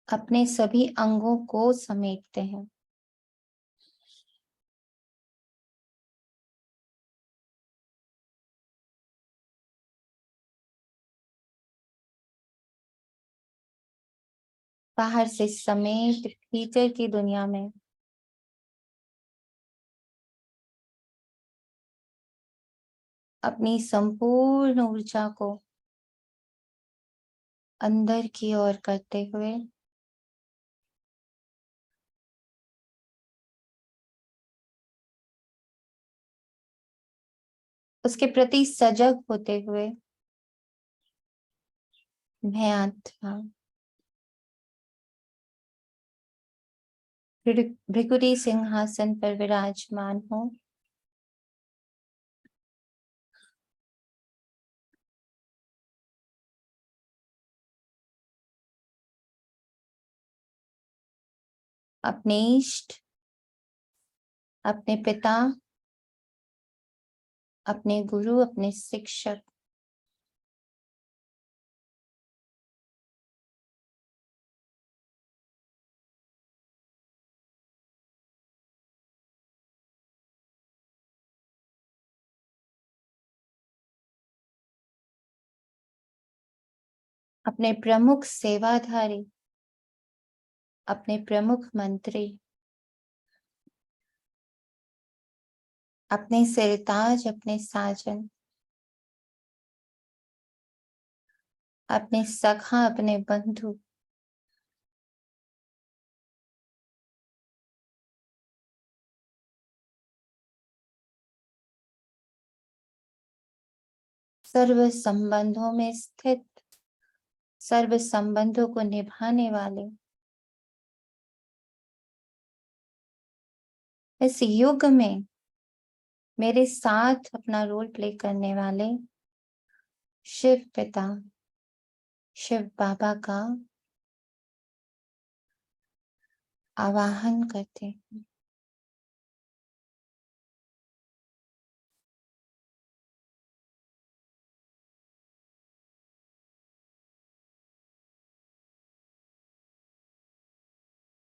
अपने सभी अंगों को समेटते हैं। बाहर से समेट भीतर की दुनिया में अपनी संपूर्ण ऊर्जा को अंदर की ओर करते हुए उसके प्रति सजग होते हुए मैं आत्मा भृगुरी सिंहासन पर विराजमान हूँ। अपने इष्ट, अपने पिता, अपने गुरु, अपने शिक्षक, अपने प्रमुख सेवाधारी, अपने प्रमुख मंत्री, अपने सिरताज, अपने साजन, अपने सखा, अपने बंधु, सर्व संबंधों में स्थित, सर्व संबंधों को निभाने वाले इस युग में मेरे साथ अपना रोल प्ले करने वाले शिव पिता, शिव बाबा का आवाहन करते हैं।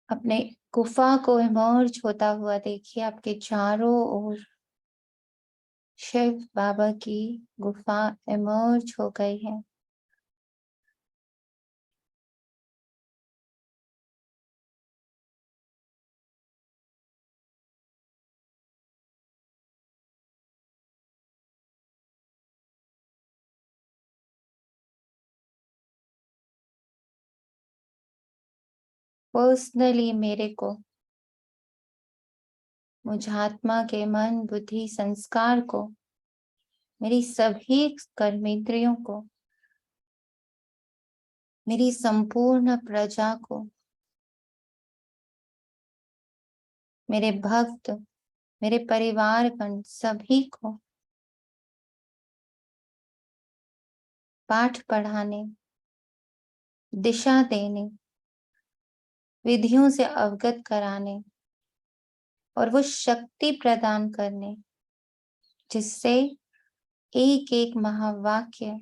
अपने गुफा को इमर्ज होता हुआ देखिए, आपके चारों ओर शिव बाबा की गुफा इमर्ज हो गई है। पर्सनली मेरे को, मुझ आत्मा के मन, बुद्धि, संस्कार को, मेरी सभी कर्मेंद्रियों को, मेरी संपूर्ण प्रजा को, मेरे भक्त, मेरे परिवारगण सभी को पाठ पढ़ाने, दिशा देने, विधियों से अवगत कराने और वो शक्ति प्रदान करने जिससे एक एक महावाक्य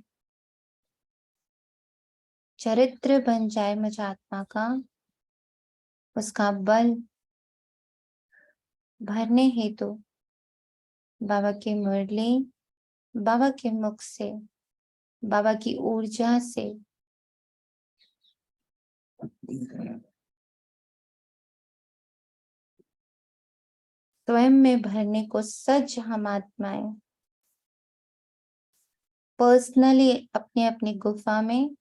चरित्र बन जाए मुझ आत्मा का, उसका बल भरने हेतु बाबा की मुरली, बाबा के मुख से, बाबा की ऊर्जा से स्वयं में भरने को सज्ज हम आत्माएं पर्सनली अपनी अपनी गुफा में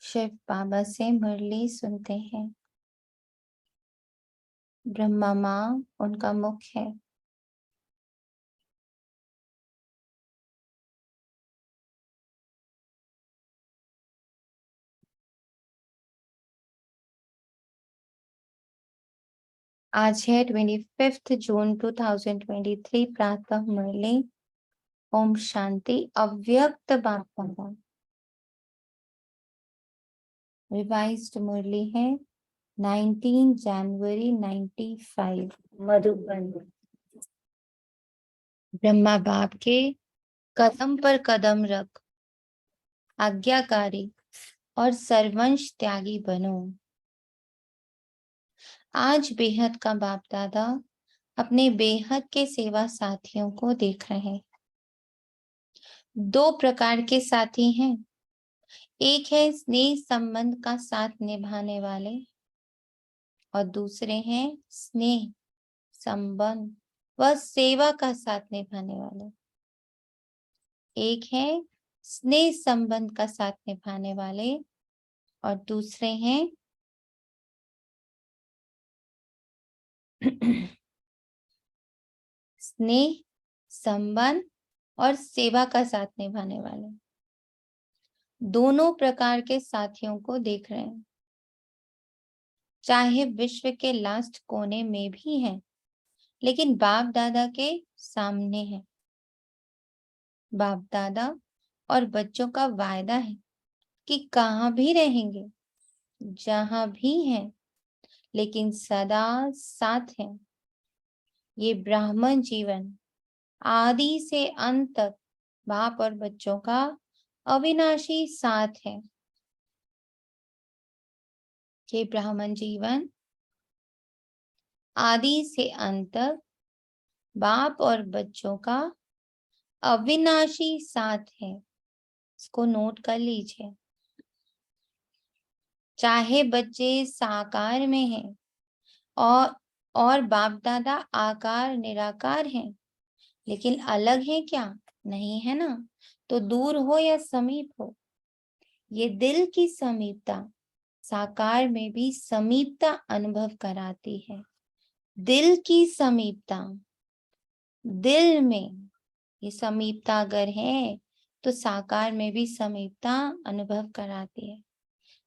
शिव बाबा से मुरली सुनते हैं। ब्रह्मा माँ उनका मुख है। आज है 25 जून 2023 प्रातः मुरली। ओम शांति। अव्यक्त बाबा रिवाइज्ड मुरली है 19 जनवरी 95 मधुबन। ब्रह्मा बाप के कदम पर कदम रख, आज्ञाकारी और सर्वंश त्यागी बनो। आज बेहद का बाप दादा अपने बेहद के सेवा साथियों को देख रहे हैं। दो प्रकार के साथी हैं। एक है स्नेह संबंध का साथ निभाने वाले और दूसरे हैं स्नेह संबंध व सेवा का साथ निभाने वाले। एक है स्नेह संबंध का साथ निभाने वाले और दूसरे हैं स्नेह संबंध और सेवा का साथ निभाने वाले। दोनों प्रकार के साथियों को देख रहे हैं, चाहे विश्व के लास्ट कोने में भी हैं, लेकिन बाप दादा के सामने है। बाप दादा और बच्चों का वायदा है कि कहाँ भी रहेंगे, जहां भी हैं, लेकिन सदा साथ हैं। ये ब्राह्मण जीवन आदि से अंत तक बाप और बच्चों का अविनाशी साथ है। ये ब्राह्मण जीवन आदि से अंत तक बाप और बच्चों का अविनाशी साथ है। इसको नोट कर लीजिए। चाहे बच्चे साकार में हैं और बाप दादा आकार निराकार हैं, लेकिन अलग है क्या? नहीं है ना। तो दूर हो या समीप हो, ये दिल की समीपता साकार में भी समीपता अनुभव कराती है। दिल की समीपता, दिल में ये समीपता अगर है तो साकार में भी समीपता अनुभव कराती है।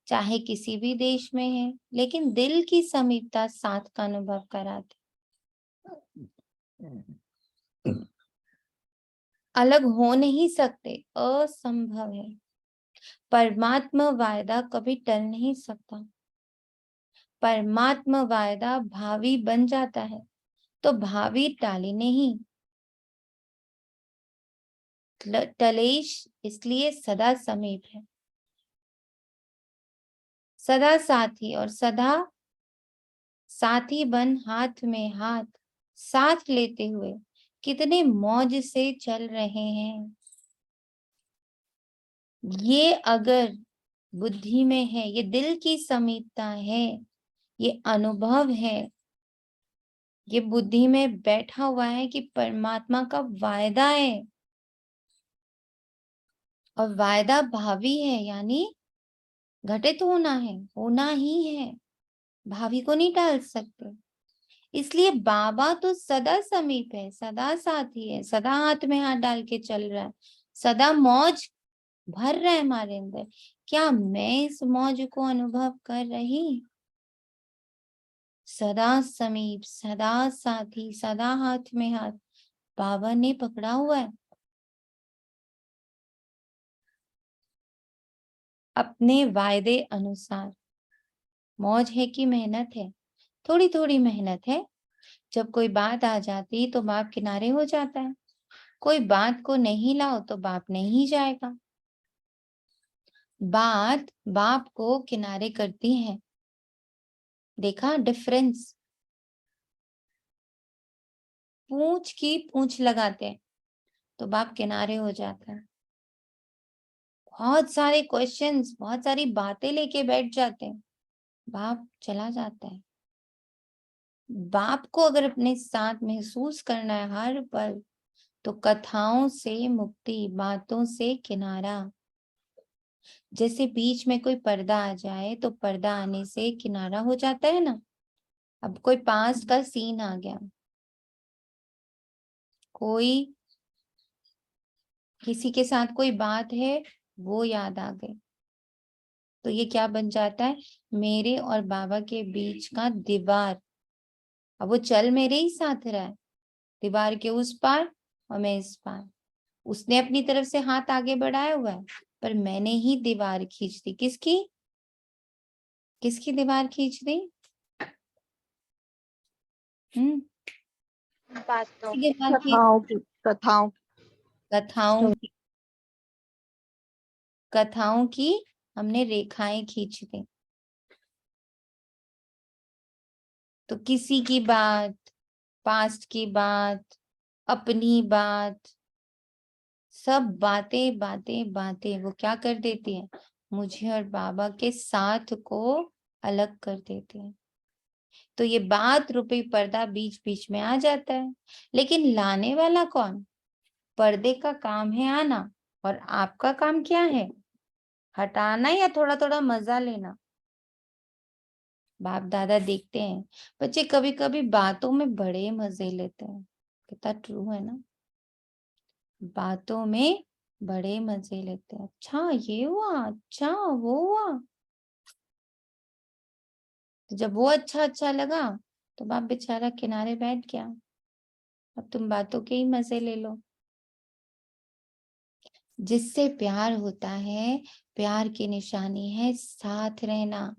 चाहे किसी भी देश में है, लेकिन दिल की समीपता साथ का अनुभव कराती। अलग हो नहीं सकते, असंभव है। परमात्मा वायदा कभी टल नहीं सकता। परमात्मा वायदा भावी बन जाता है तो भावी टाली नहीं। टलेश इसलिए सदा समीप है, सदा साथी और सदा साथी बन हाथ में हाथ साथ लेते हुए कितने मौज से चल रहे हैं। ये अगर बुद्धि में है, ये दिल की समीपता है, ये अनुभव है, ये बुद्धि में बैठा हुआ है कि परमात्मा का वायदा है और वायदा भावी है, यानी घटित होना है, होना ही है, भावी को नहीं टाल सकते। इसलिए बाबा तो सदा समीप है, सदा साथी है, सदा हाथ में हाथ डाल के चल रहा है, सदा मौज भर रहा है हमारे अंदर। क्या मैं इस मौज को अनुभव कर रही? सदा समीप, सदा साथी, सदा हाथ में हाथ बाबा ने पकड़ा हुआ है। अपने वायदे अनुसार मौज है कि मेहनत है? थोड़ी थोड़ी मेहनत है। जब कोई बात आ जाती तो बाप किनारे हो जाता है। कोई बात को नहीं लाओ तो बाप नहीं जाएगा। बात बाप को किनारे करती है। देखा डिफरेंस? पूंछ की पूंछ लगाते हैं तो बाप किनारे हो जाता है। बहुत सारे क्वेश्चंस, बहुत सारी बातें लेके बैठ जाते हैं, बाप चला जाता है। बाप को अगर अपने साथ महसूस करना है हर पल, तो कथाओं से मुक्ति, बातों से किनारा। जैसे बीच में कोई पर्दा आ जाए तो पर्दा आने से किनारा हो जाता है ना। अब कोई पास का सीन आ गया, कोई किसी के साथ कोई बात है, वो याद आ गई, तो ये क्या बन जाता है? मेरे और बाबा के बीच का दीवार। अब वो चल मेरे ही साथ रहा है, दीवार के उस पार और मैं इस पार। उसने अपनी तरफ से हाथ आगे बढ़ाया हुआ है, पर मैंने ही दीवार खींच दी। किसकी? किसकी दीवार खींच दी? बातों किसकी दीवार खींच? कथाओं की कथाओं कथाओं की। कथाओं की हमने रेखाएं खींच दी। तो किसी की बात, पास्ट की बात, अपनी बात, सब बातें बातें बातें वो क्या कर देती है, मुझे और बाबा के साथ को अलग कर देती है। तो ये बात रूपी पर्दा बीच बीच में आ जाता है, लेकिन लाने वाला कौन? पर्दे का काम है आना, और आपका काम क्या है? हटाना या थोड़ा थोड़ा मजा लेना। बाप दादा देखते हैं बच्चे कभी कभी बातों में बड़े मजे लेते हैं, कितना ट्रू है ना। बातों में बड़े मजे लेते हैं, अच्छा ये हुआ, अच्छा वो हुआ। तो जब वो अच्छा अच्छा लगा तो बाप बेचारा किनारे बैठ गया, अब तुम बातों के ही मजे ले लो। जिससे प्यार होता है, प्यार की निशानी है साथ रहना।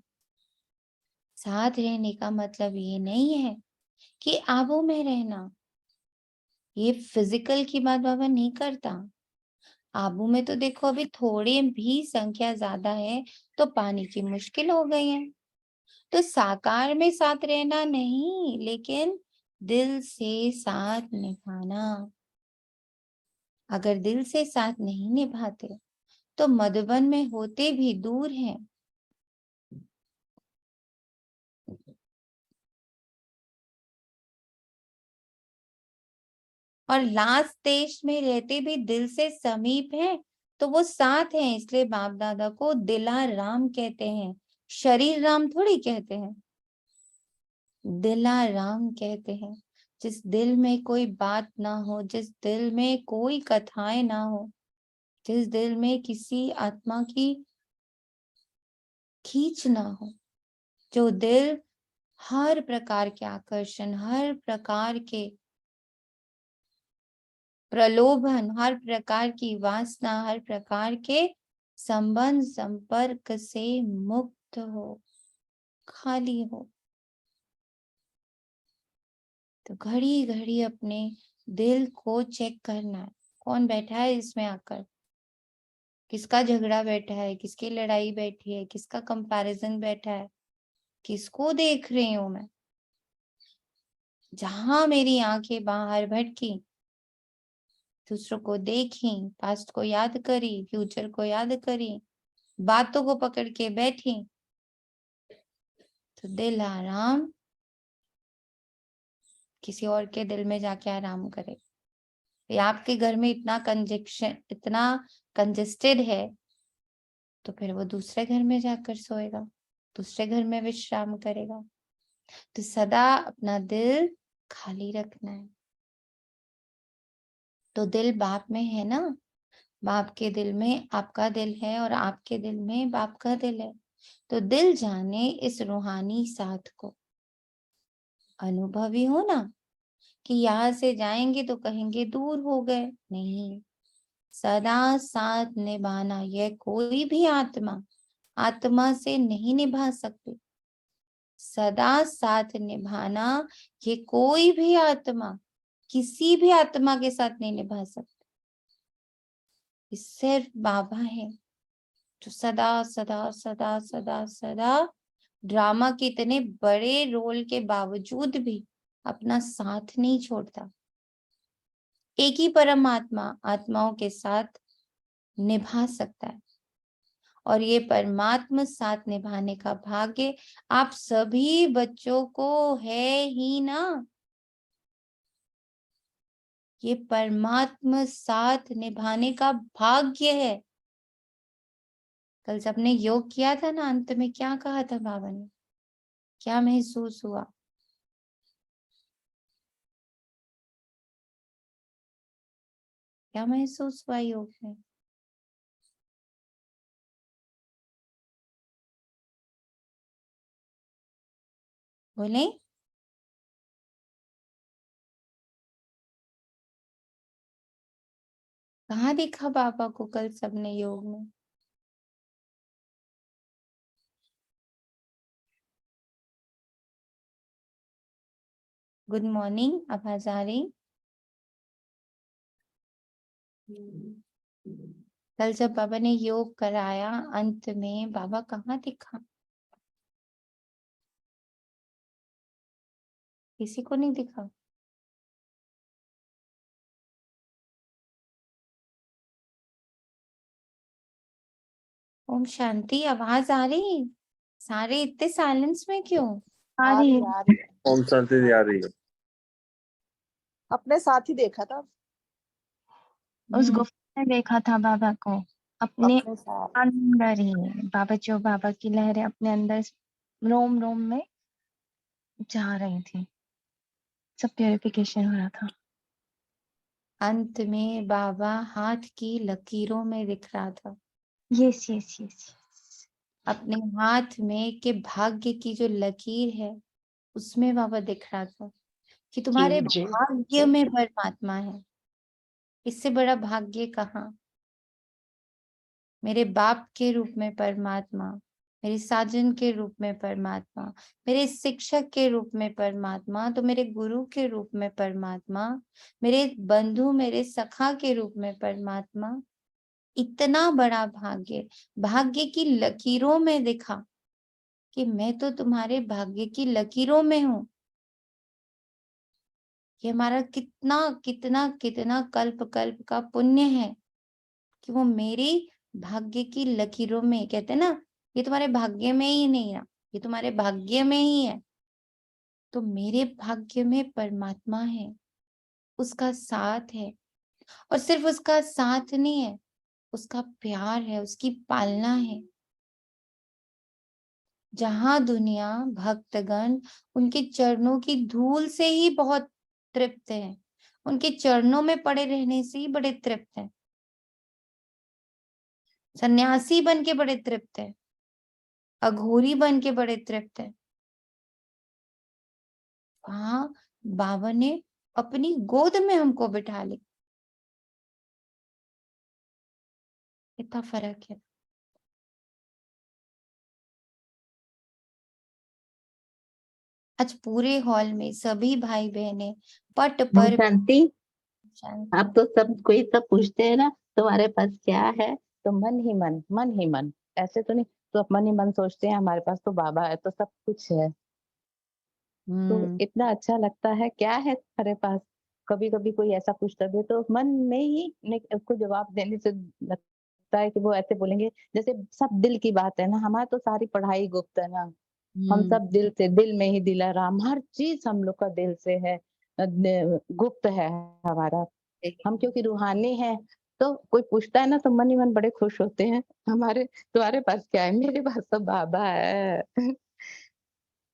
साथ रहने का मतलब ये नहीं है कि आबों में रहना, ये फिजिकल की बात बाबा नहीं करता। आबू में तो देखो अभी थोड़ी भी संख्या ज्यादा है तो पानी की मुश्किल हो गई है। तो साकार में साथ रहना नहीं, लेकिन दिल से साथ निभाना। अगर दिल से साथ नहीं निभाते तो मधुबन में होते भी दूर हैं। और लास्ट देश में रहते भी दिल से समीप हैं, तो वो साथ हैं, इसलिए बाप दादा को दिला राम कहते हैं, शरीर राम थोड़ी कहते हैं, दिला राम कहते हैं। जिस दिल में कोई बात ना हो, जिस दिल में कोई कथाएं ना हो, जिस दिल में किसी आत्मा की खींच ना हो, जो दिल हर प्रकार के आकर्षण, हर प्रकार के प्रलोभन, हर प्रकार की वासना, हर प्रकार के संबंध संपर्क से मुक्त हो, खाली हो। तो घड़ी घड़ी अपने दिल को चेक करना है, कौन बैठा है इसमें आकर, किसका झगड़ा बैठा है, किसकी लड़ाई बैठी है, किसका कंपैरिजन बैठा है, किसको देख रही हूं मैं। जहां मेरी आंखें बाहर भटकी, दूसरों को देखी, पास्ट को याद करी, फ्यूचर को याद करी, बातों को पकड़ के बैठी, तो दिल आराम किसी और के दिल में जाके आराम करे। या आपके घर में इतना कंजेक्शन, इतना कंजेस्टेड है, तो फिर वो दूसरे घर में जाकर सोएगा, दूसरे घर में विश्राम करेगा। तो सदा अपना दिल खाली रखना है। तो दिल बाप में है ना, बाप के दिल में आपका दिल है और आपके दिल में बाप का दिल है। तो दिल जाने इस रूहानी साथ को। अनुभवी हो ना कि यहाँ से जाएंगे तो कहेंगे दूर हो गए, नहीं, सदा साथ निभाना। यह कोई भी आत्मा आत्मा से नहीं निभा सकती। सदा साथ निभाना ये कोई भी आत्मा किसी भी आत्मा के साथ नहीं निभा सकती। ये सिर्फ बाबा है जो सदा सदा सदा सदा सदा ड्रामा के इतने बड़े रोल के बावजूद भी अपना साथ नहीं छोड़ता। एक ही परमात्मा आत्माओं के साथ निभा सकता है, और ये परमात्मा साथ निभाने का भाग्य आप सभी बच्चों को है ही ना। ये परमात्मा साथ निभाने का भाग्य है। कल सबने योग किया था ना, अंत में क्या कहा था बाबा ने, क्या महसूस हुआ? क्या महसूस हुआ योग में? बोले। कहाँ देखा बाबा को कल सबने योग में? गुड मॉर्निंग, आवाज आ रही? कल जब बाबा ने योग कराया, अंत में बाबा कहाँ दिखा? किसी को नहीं दिखा। ओम शांति, आवाज आ रही? सारे इतने साइलेंस में क्यों? आ रही है। ओम शांति जी आ रही है। अपने साथ ही देखा था, हम्म, उस गुफा में देखा था बाबा को, अपने अपने साथ। अंदर ही। बाबा जो बाबा की लहरें अपने अंदर रोम रोम में जा रही थी, सब प्यूरिफिकेशन हो रहा था। अंत में बाबा हाथ की लकीरों में दिख रहा था। Yes yes yes. अपने हाथ में के भाग्य की जो लकीर है, उसमें बाबा दिख रहा था कि तुम्हारे जी। भाग्य में परमात्मा है। इससे बड़ा भाग्य कहाँ? मेरे बाप के रूप में परमात्मा, मेरे साजन के रूप में परमात्मा, मेरे शिक्षक के रूप में परमात्मा, तो मेरे गुरु के रूप में परमात्मा, मेरे बंधु, मेरे सखा के रूप में परमात्मा। इतना बड़ा भाग्य, भाग्य की लकीरों में दिखा कि मैं तो तुम्हारे भाग्य की लकीरों में हूं। ये हमारा कितना कितना कितना कल्प कल्प का पुण्य है कि वो मेरी भाग्य की लकीरों में, कहते हैं ना, ये तुम्हारे भाग्य में ही नहीं है, ये तुम्हारे भाग्य में ही है। तो मेरे भाग्य में परमात्मा है, उसका साथ है, और सिर्फ उसका साथ नहीं है, उसका प्यार है, उसकी पालना है। जहां दुनिया भक्तगण उनके चरणों की धूल से ही बहुत तृप्त है, उनके चरणों में पड़े रहने से ही बड़े तृप्त है, सन्यासी बन के बड़े तृप्त है, अघोरी बन के बड़े तृप्त है। हाँ, बाबा ने अपनी गोद में हमको बिठा ली। इतना फर्क है। आज पूरे हॉल में सभी भाई बहने पट पर शांति, शांति। आप तो सब कोई सब पूछते हैं ना तुम्हारे पास क्या है, तो मन ही मन, ऐसे तो नहीं। तो आप मन ही मन सोचते हैं हमारे पास तो बाबा है तो सब कुछ है। तो इतना अच्छा लगता है, क्या है तुम्हारे पास। कभी कभी कोई ऐसा पूछता भी है तो मन में ही उसको जवाब देने से लगता है कि वो ऐसे बोलेंगे जैसे सब दिल की बात है ना। हमारी तो सारी पढ़ाई गुप्त है ना, हम सब दिल से, दिल में ही दिलाराम, हर चीज हम लोग का दिल से है, गुप्त है हमारा। हम क्योंकि रूहानी है, तो कोई पूछता है ना तो मन ही मन बड़े खुश होते हैं। हमारे तुम्हारे पास क्या है, मेरे पास तो बाबा है।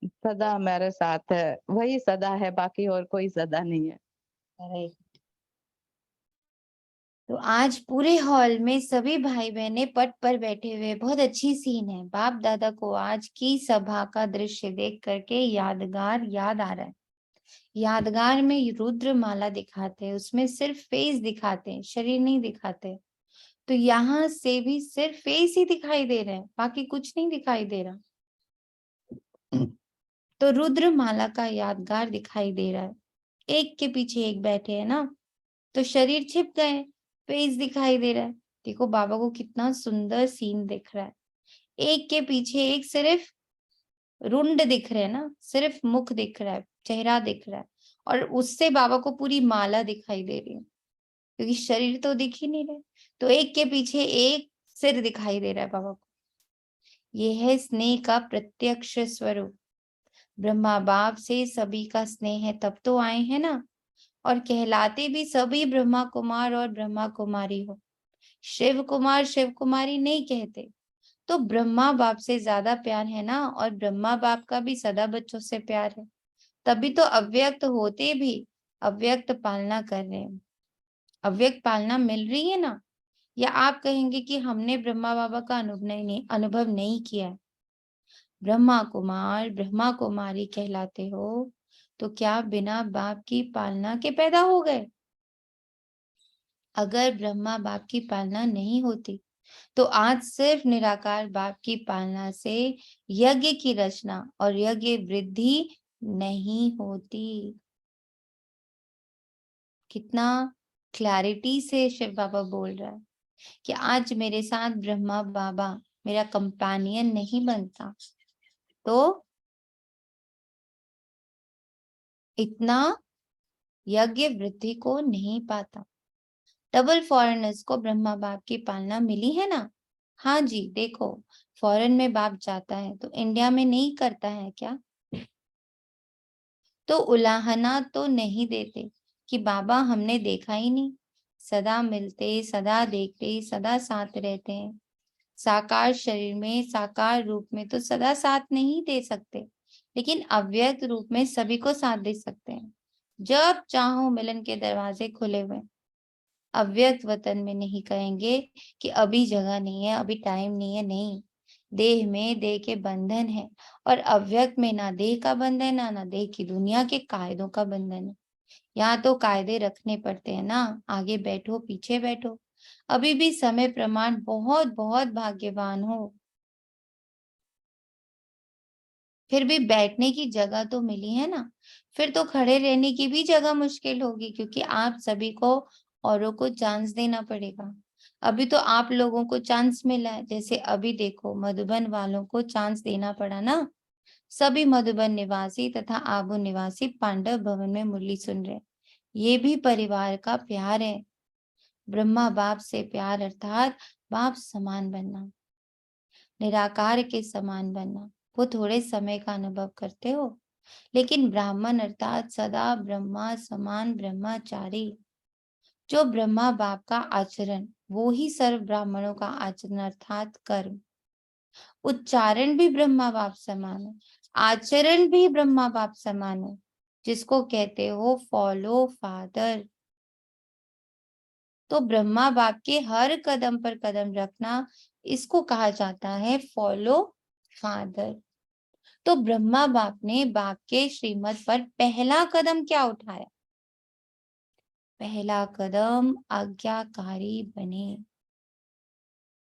सदा मेरे साथ है, वही सदा है, बाकी और कोई सदा नहीं है। तो आज पूरे हॉल में सभी भाई बहने पट पर बैठे हुए, बहुत अच्छी सीन है। बाप दादा को आज की सभा का दृश्य देख करके यादगार याद आ रहा है। यादगार में रुद्र माला दिखाते हैं, उसमें सिर्फ फेस दिखाते हैं, शरीर नहीं दिखाते। तो यहाँ से भी सिर्फ फेस ही दिखाई दे रहा है, बाकी कुछ नहीं दिखाई दे रहा। तो रुद्र माला का यादगार दिखाई दे रहा है, एक के पीछे एक बैठे हैं ना, तो शरीर छिप गए, फेस दिखाई दे रहा है। देखो बाबा को कितना सुंदर सीन दिख रहा है, एक के पीछे एक, सिर्फ रुंड दिख रहे हैं ना, सिर्फ मुख दिख रहा है, चेहरा दिख रहा है, और उससे बाबा को पूरी माला दिखाई दे रही है, क्योंकि शरीर तो दिख ही नहीं रहे। तो एक के पीछे एक सिर दिखाई दे रहा है बाबा को। यह है स्नेह का प्रत्यक्ष स्वरूप। ब्रह्मा बाप से सभी का स्नेह है, तब तो आए हैं ना, और कहलाते भी सभी ब्रह्मा कुमार और ब्रह्मा कुमारी हो। शिव कुमार शिव कुमारी नहीं कहते। तो ब्रह्मा बाप से ज्यादा प्यार है ना, और ब्रह्मा बाप का भी सदा बच्चों से प्यार है। तभी तो अव्यक्त होते भी अव्यक्त पालना कर रहे हैं। अव्यक्त पालना मिल रही है ना। या आप कहेंगे कि हमने ब्रह्मा बाबा का अनुभव नहीं किया है। ब्रह्मा कुमार ब्रह्मा कुमारी कहलाते हो, तो क्या बिना बाप की पालना के पैदा हो गए? अगर ब्रह्मा बाप की पालना नहीं होती, तो आज सिर्फ निराकार बाप की पालना से यज्ञ की रचना और यज्ञ वृद्धि नहीं होती। कितना क्लैरिटी से शिव बाबा बोल रहा है। कि आज मेरे साथ ब्रह्मा बाबा मेरा कंपेनियन नहीं बनता तो इतना यज्ञ वृद्धि को नहीं पाता। डबल फॉरेनर्स को ब्रह्मा बाप की पालना मिली है ना। हाँ जी, देखो फॉरेन में बाप जाता है तो इंडिया में नहीं करता है क्या? तो उलाहना तो नहीं देते कि बाबा हमने देखा ही नहीं, सदा मिलते, सदा देखते, सदा साथ रहते हैं। साकार शरीर में, साकार रूप में तो सदा साथ नहीं दे सकते, लेकिन अव्यक्त रूप में सभी को साथ दे सकते हैं। जब चाहो मिलन के दरवाजे खुले हुए। अव्यक्त वतन में नहीं कहेंगे कि अभी जगह नहीं है, अभी टाइम नहीं है, नहीं। देह में देह के बंधन है, और अव्यक्त में ना देह का बंधन है, ना देह की दुनिया के कायदों का बंधन है। यहाँ तो कायदे रखने पड़ते हैं ना, आगे बैठो पीछे बैठो। अभी भी समय प्रमाण बहुत बहुत भाग्यवान हो। फिर भी बैठने की जगह तो मिली है ना, फिर तो खड़े रहने की भी जगह मुश्किल होगी, क्योंकि आप सभी को औरों को चांस देना पड़ेगा। अभी तो आप लोगों को चांस मिला है, जैसे अभी देखो मधुबन वालों को चांस देना पड़ा ना। सभी मधुबन निवासी तथा आबू निवासी पांडव भवन में मुरली सुन रहे। ये भी परिवार का प्यार है। ब्रह्मा बाप से प्यार अर्थात बाप समान बनना, निराकार के समान बनना। वो थोड़े समय का अनुभव करते हो, लेकिन ब्राह्मण अर्थात सदा ब्रह्मा समान ब्रह्मचारी। जो ब्रह्मा बाप का आचरण, वो ही सर्व ब्राह्मणों का आचरण अर्थात कर्म। उच्चारण भी ब्रह्मा बाप समान है, आचरण भी ब्रह्मा बाप समान है, जिसको कहते हो फॉलो फादर। तो ब्रह्मा बाप के हर कदम पर कदम रखना, इसको कहा जाता है फॉलो फादर। तो ब्रह्मा बाप ने बाप के श्रीमत पर पहला कदम क्या उठाया? पहला कदम आज्ञाकारी बने।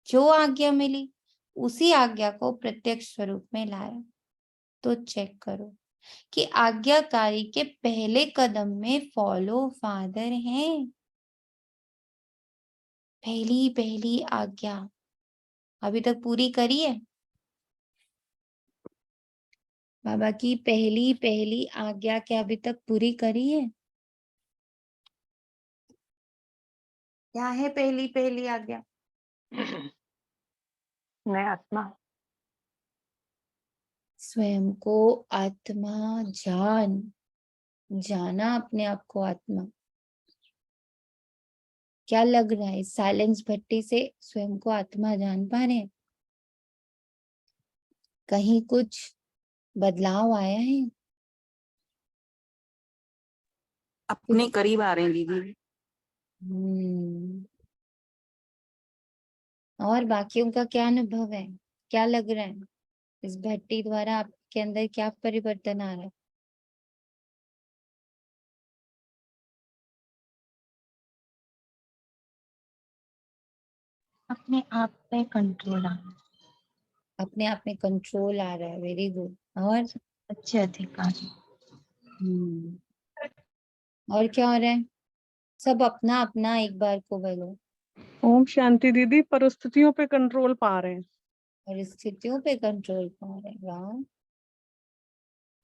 जो आज्ञा मिली उसी आज्ञा को प्रत्यक्ष स्वरूप में लाया। तो चेक करो कि आज्ञाकारी के पहले कदम में फॉलो फादर है। पहली पहली आज्ञा अभी तक पूरी करी है? बाबा की पहली पहली आज्ञा क्या अभी तक पूरी करी है? क्या है पहली पहली आज्ञा? मैं आत्मा। स्वयं को आत्मा जान, जाना अपने आप को आत्मा। क्या लग रहा है साइलेंस भट्टी से स्वयं को आत्मा जान पा रहे हैं? कहीं कुछ बदलाव आया है? अपने करीब आ रहे हैं दीदी। और बाकियों का क्या अनुभव है? क्या लग रहा है इस भट्टी द्वारा आपके अंदर क्या परिवर्तन आ रहा है? अपने आप पे कंट्रोल आना, अपने आप में कंट्रोल आ रहा है। Very good. और अच्छे अधिकारी। और क्या हो रहा है? सब अपना अपना एक बार को बोलो। ओम शांति दीदी। परिस्थितियों पे कंट्रोल पा रहे हैं। और स्थितियों पे कंट्रोल पा रहे हैं। वाह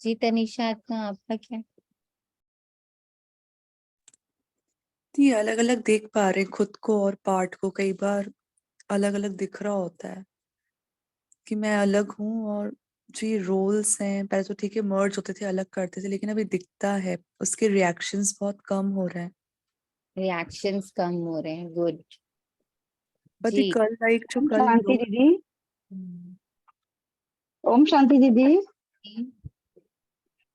जी। तनिषा का आपका क्या? ये अलग अलग देख पा रहे हैं खुद को और पार्ट को। कई बार अलग अलग दिख रहा होता है कि मैं अलग हूँ, और जो ये रोल्स हैं पहले तो ठीक है मर्ज होते थे, अलग करते थे, लेकिन अभी दिखता है उसके रिएक्शंस बहुत कम हो रहे हैं। रिएक्शंस कम हो रहे हैं। गुड बट ये जी। कल लाइक जो ओम कल शांति दीदी। हम्म, ओम शांति दीदी। जी।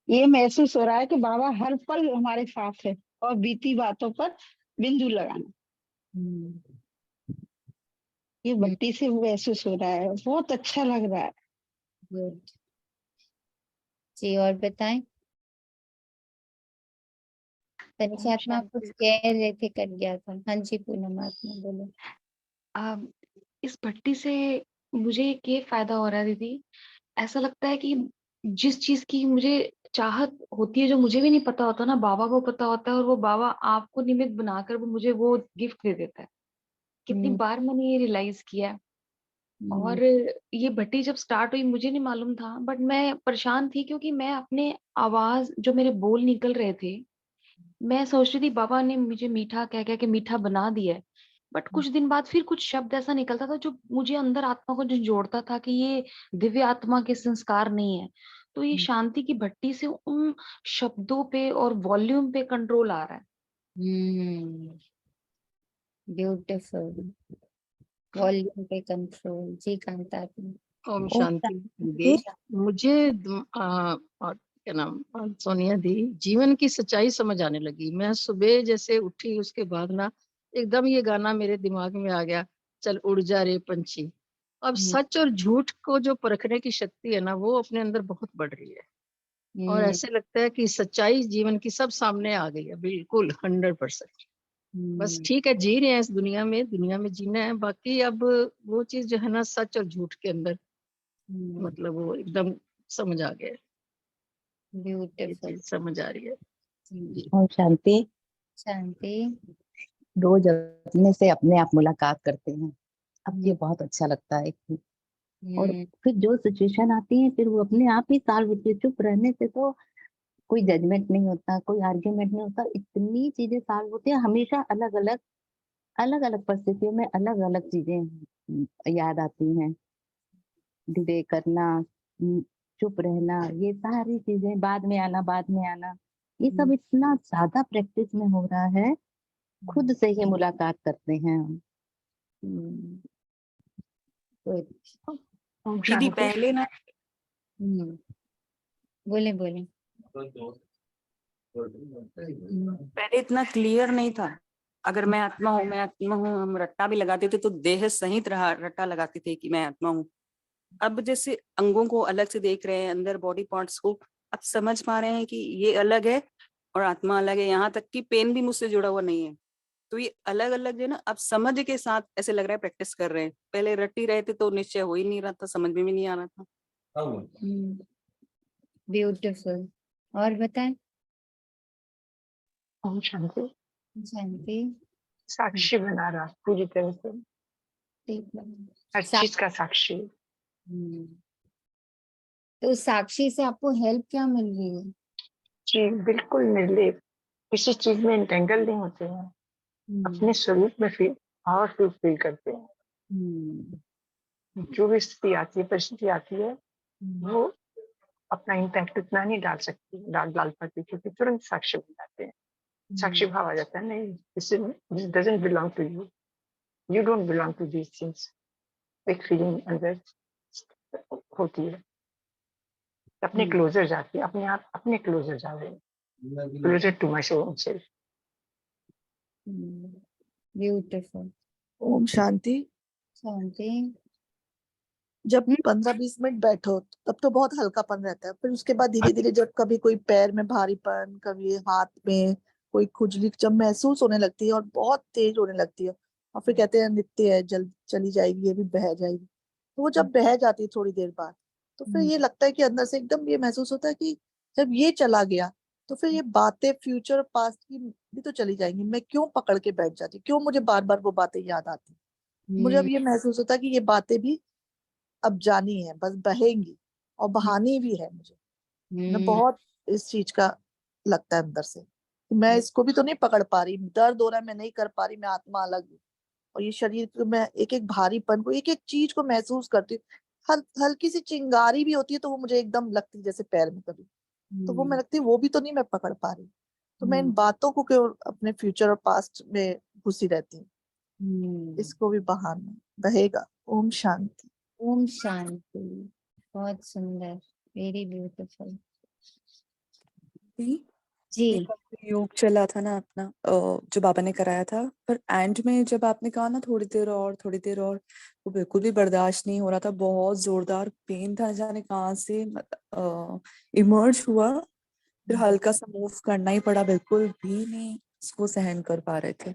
ये महसूस हो रहा है कि बाबा हर पल हमारे साथ है और बीती बातों पर बिंदु लगाना, हम्म, ये बत्ती से महसूस हो रहा है। बहुत अच्छा लग रहा है। गुड जी। और बताएं तनिषा ओम आत्मा, आप कुछ शांति। कह रहे थे, कट गया था। हाँ जी पूनम आत्मा बोलो। इस भट्टी से मुझे एक ये फायदा हो रहा है दीदी। ऐसा लगता है कि जिस चीज की मुझे चाहत होती है, जो मुझे भी नहीं पता होता ना, बाबा को पता होता है, और वो बाबा आपको निमित्त बनाकर वो मुझे वो गिफ्ट दे देता है। कितनी बार मैंने ये रियलाइज किया है। और ये भट्टी जब स्टार्ट हुई मुझे नहीं मालूम था, बट मैं परेशान थी क्योंकि मैं अपने आवाज जो मेरे बोल निकल रहे थे, मैं सोच रही थी बाबा ने मुझे मीठा कह कह के मीठा बना दिया है। बट कुछ दिन बाद फिर कुछ शब्द ऐसा निकलता था जो मुझे अंदर आत्मा को जो जोड़ता था कि ये दिव्य आत्मा के संस्कार नहीं है। तो ये शांति की भट्टी से उन शब्दों पे और वॉल्यूम पे कंट्रोल आ रहा है। ब्यूटीफुल। वॉल्यूम पे कंट्रोल। जी कांता जी। ओम ओम शांति दीदी। मुझे और क्या नाम सोनिया दी, जीवन की सच्चाई समझ आने लगी। मैं सुबह जैसे उठी उसके बाद ना एकदम ये गाना मेरे दिमाग में आ गया, चल उड़ जा रे पंछी। अब सच और झूठ को जो परखने की शक्ति है ना, वो अपने अंदर बहुत बढ़ रही है। और ऐसे लगता है कि सच्चाई जीवन की सब सामने आ गई है, बिल्कुल 100%। बस ठीक है, जी रहे हैं इस दुनिया में जीना है। बाकी अब वो चीज जो है ना, सच और झूठ के अंदर मतलब वो एकदम समझ आ गया। ये ब्यूटीफुल। चीज समझ आ रही है। ओम शांति। शांति। रोज अपने से अपने आप मुलाकात करते हैं, अब ये बहुत अच्छा लगता है। और फिर जो सिचुएशन आती है फिर वो अपने आप ही सॉल्व होती है। चुप रहने से तो कोई जजमेंट नहीं होता, कोई आर्ग्यूमेंट नहीं होता, इतनी चीजें सॉल्व होती है। हमेशा अलग अलग परिस्थितियों में अलग अलग चीजें याद आती हैं। डिले करना, चुप रहना, ये सारी चीजें बाद में आना, ये सब इतना ज्यादा प्रैक्टिस में हो रहा है। खुद से ही मुलाकात करते हैं हम। दीदी पहले ना बोले बोले। पहले इतना क्लियर नहीं था। अगर मैं आत्मा हूँ हम रट्टा भी लगाते थे तो देह सहित रट्टा लगाते थे कि मैं आत्मा हूँ। अब जैसे अंगों को अलग से देख रहे हैं, अंदर बॉडी पार्ट्स को अब समझ पा रहे हैं कि ये अलग है और आत्मा अलग है। यहाँ तक कि पेन भी मुझसे जुड़ा हुआ नहीं है। तो ये अलग अलग है ना, अब समझ के साथ ऐसे लग रहा है प्रैक्टिस कर रहे हैं। पहले रट्टी रहे थे तो निश्चय हो ही नहीं रहा था, समझ में भी नहीं आ रहा था। ब्यूटीफुल। और बताएं। ओम शांति। शांति। साक्षी बना रहा पूरी तरह से, हर चीज का साक्षी। तो साक्षी से आपको हेल्प क्या मिल रही है? जी बिल्कुल निर्लेप, किसी चीज में इंटेंगल नहीं होते हैं, अपने स्वरूप में पावरफुल फील करते हैं। जो भी स्थिति आती है, परिस्थिति आती है, वो अपना इम्पैक्ट इतना नहीं डाल पाती, क्योंकि तुरंत साक्षी बन जाते हैं। साक्षी भाव आ जाता है, नहीं this doesn't belong to you, you don't belong to these things. एक फीलिंग अंदर होती है, अपने क्लोजर जाती है, अपने आप अपने क्लोजर जा रहे हैं, closer to my own self. Beautiful. Om Shanti. Shanti. जब 15-20 मिनट बैठो तब तो बहुत हल्कापन रहता है, फिर उसके बाद धीरे धीरे जब कभी कोई पैर में भारीपन, कभी हाथ में कोई खुजली जब महसूस होने लगती है और बहुत तेज होने लगती है, और फिर कहते हैं नित्य है, जल्द चली जाएगी, ये भी बह जाएगी। तो वो जब बह जाती है थोड़ी देर बाद, तो फिर ये लगता है कि अंदर से एकदम ये महसूस होता है कि जब ये चला गया तो फिर ये बातें फ्यूचर पास्ट की भी तो चली जाएंगी, मैं क्यों पकड़ के बैठ जाती, क्यों मुझे बार बार वो बातें याद आती। मुझे अब ये महसूस होता है कि ये बातें भी अब जानी है, बस बहेंगी, और बहानी भी है। मुझे मैं बहुत इस चीज का लगता है अंदर से कि मैं इसको भी तो नहीं पकड़ पा रही, दर्द हो रहा है मैं नहीं कर पा रही, मैं आत्मा अलग हूँ, और ये शरीर को मैं एक एक भारीपन को, एक एक चीज को महसूस करती हूँ। हल्की सी चिंगारी भी होती है तो वो मुझे एकदम लगती है जैसे पैर में कभी, तो वो मैं लगती है वो भी तो नहीं मैं पकड़ पा रही। तो मैं इन बातों को क्यों अपने फ्यूचर और पास्ट में घुसी रहती हूँ। इसको भी बहाना बहेगा। ओम शांति। ओम शांति। बहुत सुंदर। Very beautiful. जी। योग चला था ना अपना, जो बाबा ने कराया था, पर एंड में जब आपने कहा ना थोड़ी देर और थोड़ी देर और, वो बिल्कुल भी बर्दाश्त नहीं हो रहा था, बहुत जोरदार पेन था, जाने कहाँ से इमर्ज हुआ। फिर हल्का सा मूव करना ही पड़ा, बिल्कुल भी नहीं इसको सहन कर पा रहे थे।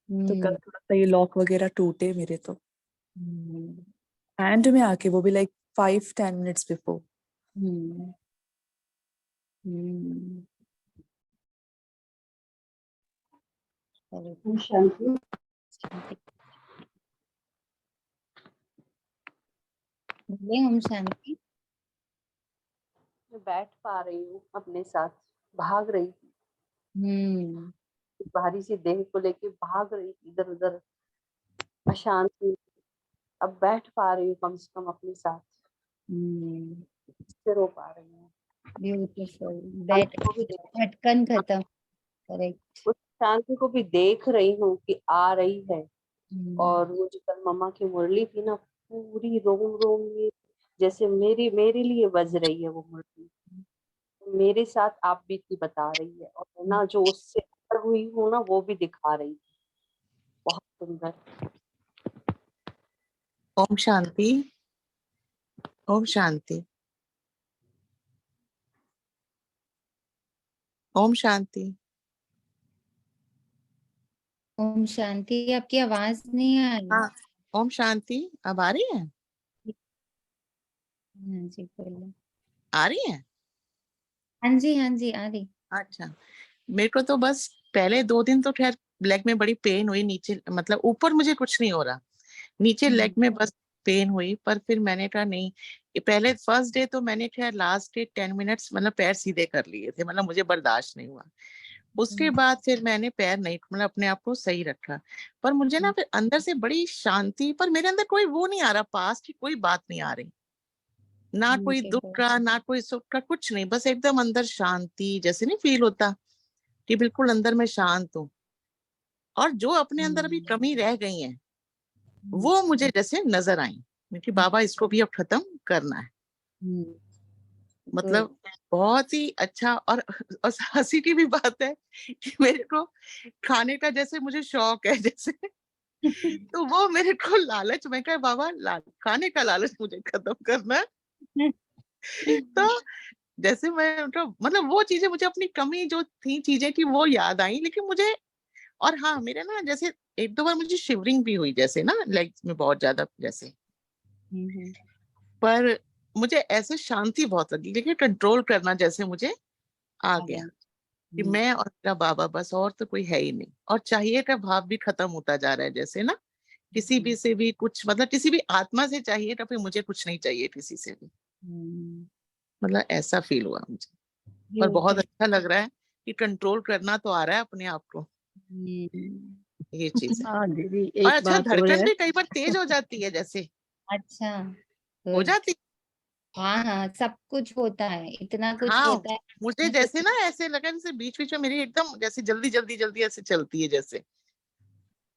तो कल थोड़ा सा ये लॉक वगैरह टूटे मेरे तो एंड में आके, वो भी लाइक 5-10 मिनट्स बिफोर। करेक्ट। शांति। शांति। बोले ओम शांति। मैं बैठ पा रही हूँ अपने साथ, भाग रही थी, भारी सी देह को लेके भाग रही थी इधर उधर, अशांति। अब बैठ पा रही हूँ कम से कम अपने साथ, स्थिर हो पा रही हूँ। ब्यूटीफुल। बैठ को भी भटकन खत्म। करेक्ट। उस शांति को भी देख रही हूँ कि आ रही है। और वो जो कल मम्मा की मुरली थी ना, पूरी रोम रोम में जैसे मेरे लिए बज रही है वो मुरली, मेरे साथ आप बीती बता रही है, और ना जो उससे ऊपर हुई हूँ ना वो भी दिखा रही है। बहुत सुंदर। ओम शांति। ओम शांति। ओम शांति। ओम शांति। आपकी आवाज नहीं आ रही। हाँ, ओम शांति। अब आ रही है? हाँ जी बोलो। आ रही है? हाँ जी हाँ जी आ रही। अच्छा, मेरे को तो बस पहले 2 दिन तो खैर लेग में बड़ी पेन हुई, नीचे मतलब ऊपर मुझे कुछ नहीं हो रहा, नीचे लेग में बस पेन हुई। पर फिर मैंने कहा नहीं, ये पहले फर्स्ट डे तो मैंने खैर लास्ट डे 10 मिनट्स मतलब पैर सीधे कर लिए थे, मतलब मुझे बर्दाश्त नहीं हुआ। उसके बाद फिर मैंने पैर नहीं मतलब अपने आप को सही रखा। पर मुझे ना फिर अंदर से बड़ी शांति, पर मेरे अंदर कोई वो नहीं आ रहा, पास की कोई बात नहीं आ रही, ना कोई दुख का ना कोई सुख का, कुछ नहीं, बस एकदम अंदर शांति जैसे नहीं फील होता कि बिल्कुल अंदर में शांत हूँ। और जो अपने अंदर अभी कमी रह गई है वो मुझे जैसे नजर आई कि बाबा इसको भी अब खत्म करना है। मतलब बहुत ही अच्छा। और हंसी की भी बात है कि मेरे को खाने का जैसे मुझे शौक है जैसे तो वो मेरे को लालच, मैं कहा बाबा खाने का लालच मुझे खत्म करना है। तो जैसे मैं मतलब वो चीजें मुझे अपनी कमी जो थी चीजें की वो याद आई, लेकिन मुझे और हाँ मेरे ना जैसे 1-2 बार मुझे शिवरिंग भी हुई जैसे ना लेग्स में बहुत ज्यादा जैसे, पर मुझे ऐसे शांति बहुत लगी, लेकिन कंट्रोल करना जैसे मुझे आ गया कि मैं और मेरा बाबा बस, और तो कोई है ही नहीं। और चाहिए का भाव भी खत्म होता जा रहा है जैसे ना, किसी भी से भी कुछ मतलब किसी भी आत्मा से चाहिए तो फिर मुझे कुछ नहीं चाहिए किसी से भी, मतलब ऐसा फील हुआ मुझे। पर बहुत अच्छा लग रहा है कि कंट्रोल करना तो आ रहा है अपने आप को, ये चीज है। हाँ दीदी, और एक अच्छा बात और धड़कन है। भी कई बार तेज हो जाती है जैसे, अच्छा हो गुड। जाती। हाँ हाँ सब कुछ होता है, इतना कुछ हाँ होता है। मुझे जैसे ना ऐसे लगा जैसे बीच बीच में मेरी एकदम जैसे जल्दी जल्दी जल्दी ऐसे चलती है, जैसे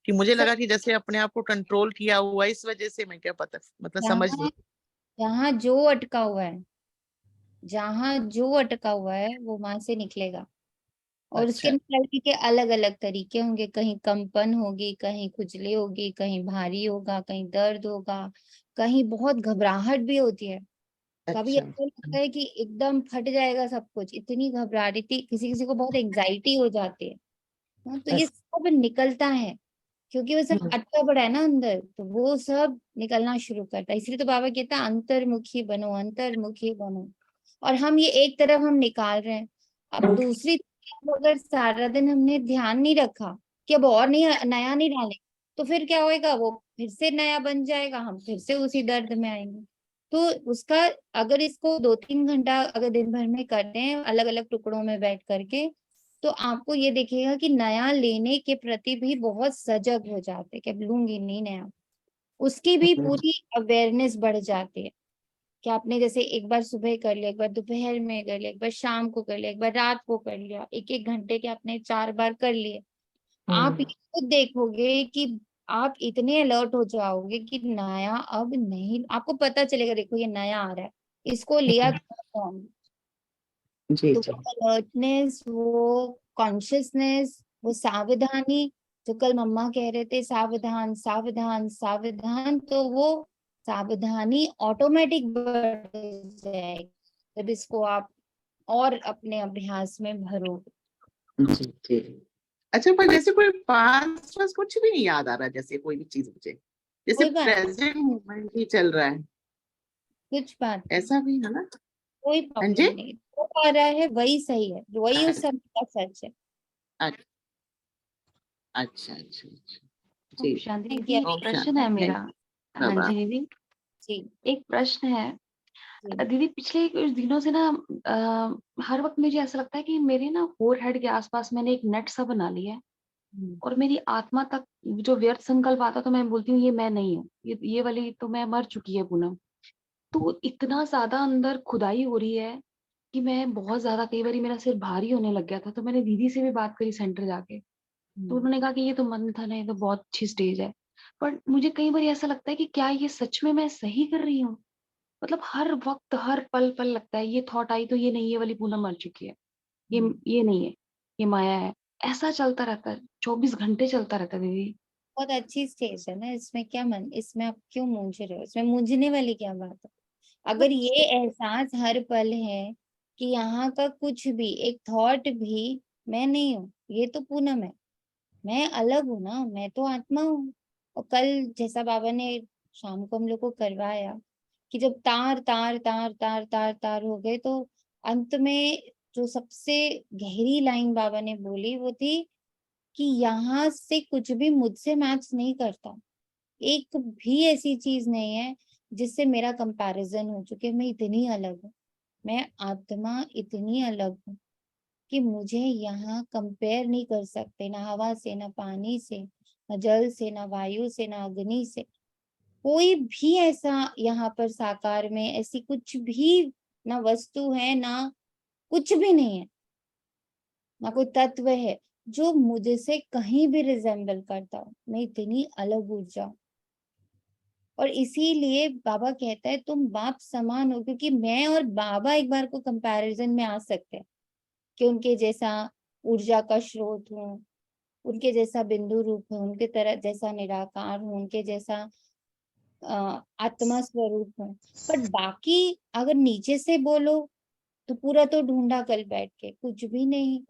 कि मुझे सब लगा कि जैसे अपने आप को कंट्रोल किया हुआ, इस वजह से मैं क्या पता मतलब समझ नहीं। जहाँ जहाँ जो अटका हुआ है, जहाँ जो अटका हुआ है वो वहां से निकलेगा। और उसके अच्छा निकलने के अलग अलग तरीके होंगे, कहीं कंपन होगी, कहीं खुजली होगी, कहीं भारी होगा, कहीं दर्द होगा, कहीं बहुत घबराहट भी होती है। कभी अच्छा। ऐसा लगता है कि एकदम फट जाएगा सब कुछ, इतनी घबराहट, किसी किसी को बहुत एंजाइटी हो जाती है। हाँ, तो ये सब निकलता है क्योंकि वो सब अटका पड़ा है ना अंदर, तो वो सब निकलना शुरू करता है। इसलिए तो बाबा कहता है अंतर्मुखी बनो, अंतर्मुखी बनो। और हम ये एक तरफ हम निकाल रहे हैं, अब दूसरी तरफ अगर सारा दिन हमने ध्यान नहीं रखा कि अब और नहीं नया नहीं डालें, तो फिर क्या होएगा, वो फिर से नया बन जाएगा, हम फिर से उसी दर्द में आएंगे। तो उसका अगर इसको 2-3 घंटा अगर दिन भर में करते हैं अलग अलग टुकड़ों में बैठ करके, तो आपको ये देखिएगा कि नया लेने के प्रति भी बहुत सजग हो जाते हैं कि अब लूंगी नहीं नया, उसकी भी पूरी अवेयरनेस बढ़ जाती है कि आपने जैसे एक बार सुबह कर लिया, एक बार दोपहर में कर लिया, एक बार शाम को कर लिया, एक बार रात को कर लिया, 1-1 घंटे के आपने 4 बार कर लिए। आप ये खुद देखोगे कि आप इतने अलर्ट हो जाओगे कि नया अब नहीं, आपको पता चलेगा देखो ये नया आ रहा है, इसको लिया कौन। जी तो जी। वो अलर्टनेस, वो कॉन्शियसनेस, वो सावधानी, जो कल मम्मा कह रहे थे सावधान सावधान सावधान, तो वो सावधानी ऑटोमेटिक बढ़ जाएगी जब इसको आप और अपने अभ्यास में भरोगे। जी जी। अच्छा, पर जैसे कोई पास पास कुछ भी नहीं याद आ रहा, जैसे कोई भी चीज मुझे जैसे कोई बात, प्रेजेंट मोमेंट ही चल रहा है, कुछ बात नहीं, ऐसा भी है ना? कोई हाँ प्रॉब्लम जी। नहीं, जो आ रहा है वही सही है, वही उस समय का सच है। अच्छा अच्छा अच्छा अच्छा ओम जी शांति Thank दीदी, you, एक ओम प्रश्न शांति है थैंक मेरा। हाँ बाबा जी दीदी, जी एक प्रश्न है। जी दीदी पिछले कुछ दिनों से ना हर वक्त मुझे ऐसा लगता है कि मेरे ना फोर हेड के आसपास मैंने एक नेट सा बना लिया है, और मेरी आत्मा तक जो व्यर्थ संकल्प आता तो मैं बोलती हूँ ये मैं नहीं हूँ, ये वाली तो मैं मर चुकी है पूनम। तो इतना ज्यादा अंदर खुदाई हो रही है कि मैं बहुत ज्यादा, कई बार मेरा सिर भारी होने लग गया था। तो मैंने दीदी से भी बात करी सेंटर जाके, तो उन्होंने कहा कि ये तो मन था ना, ये तो बहुत अच्छी स्टेज है। पर मुझे कई बार ऐसा लगता है कि क्या ये सच में मैं सही कर रही हूँ? मतलब हर वक्त हर पल पल लगता है ये थॉट आई तो ये नहीं, ये वाली पूनम मर चुकी है, ये नहीं है, ये माया है। ऐसा चलता रहता है, 24 घंटे चलता रहता है दीदी। बहुत अच्छी स्टेज है ना, इसमें क्या मन, इसमें आप क्यों मूंझ रहे हो? इसमें मूंझने वाली क्या बात है? अगर ये एहसास हर पल है कि यहाँ का कुछ भी एक थॉट भी मैं नहीं हूँ, ये तो पूनम है, मैं अलग हूँ ना, मैं तो आत्मा हूँ। और कल जैसा बाबा ने शाम को हम लोग को करवाया कि जब तार तार तार तार तार तार हो गए, तो अंत में जो सबसे गहरी लाइन बाबा ने बोली वो थी कि यहाँ से कुछ भी मुझसे मैच नहीं करता, एक भी ऐसी चीज नहीं है जिससे मेरा कंपैरिजन हो चुके। मैं इतनी अलग हूँ, मैं आत्मा इतनी अलग हूँ कि मुझे यहाँ कंपेयर नहीं कर सकते, ना हवा से, ना पानी से, ना जल से, ना वायु से, ना अग्नि से। कोई भी ऐसा यहाँ पर साकार में ऐसी कुछ भी ना वस्तु है, ना कुछ भी नहीं है, ना कोई तत्व है जो मुझसे कहीं भी रिजेंबल करता हो। मैं इतनी अलग ऊर्जा हूँ। और इसीलिए बाबा कहता है तुम बाप समान हो, क्योंकि मैं और बाबा एक बार को कंपैरिजन में आ सकते हैं कि उनके जैसा ऊर्जा का स्रोत हूँ, उनके जैसा बिंदु रूप हूँ, उनके तरह जैसा निराकार हूँ, उनके जैसा आत्मा स्वरूप हूँ। पर बाकी अगर नीचे से बोलो तो पूरा तो ढूंढा कल बैठ के, कुछ भी नहीं,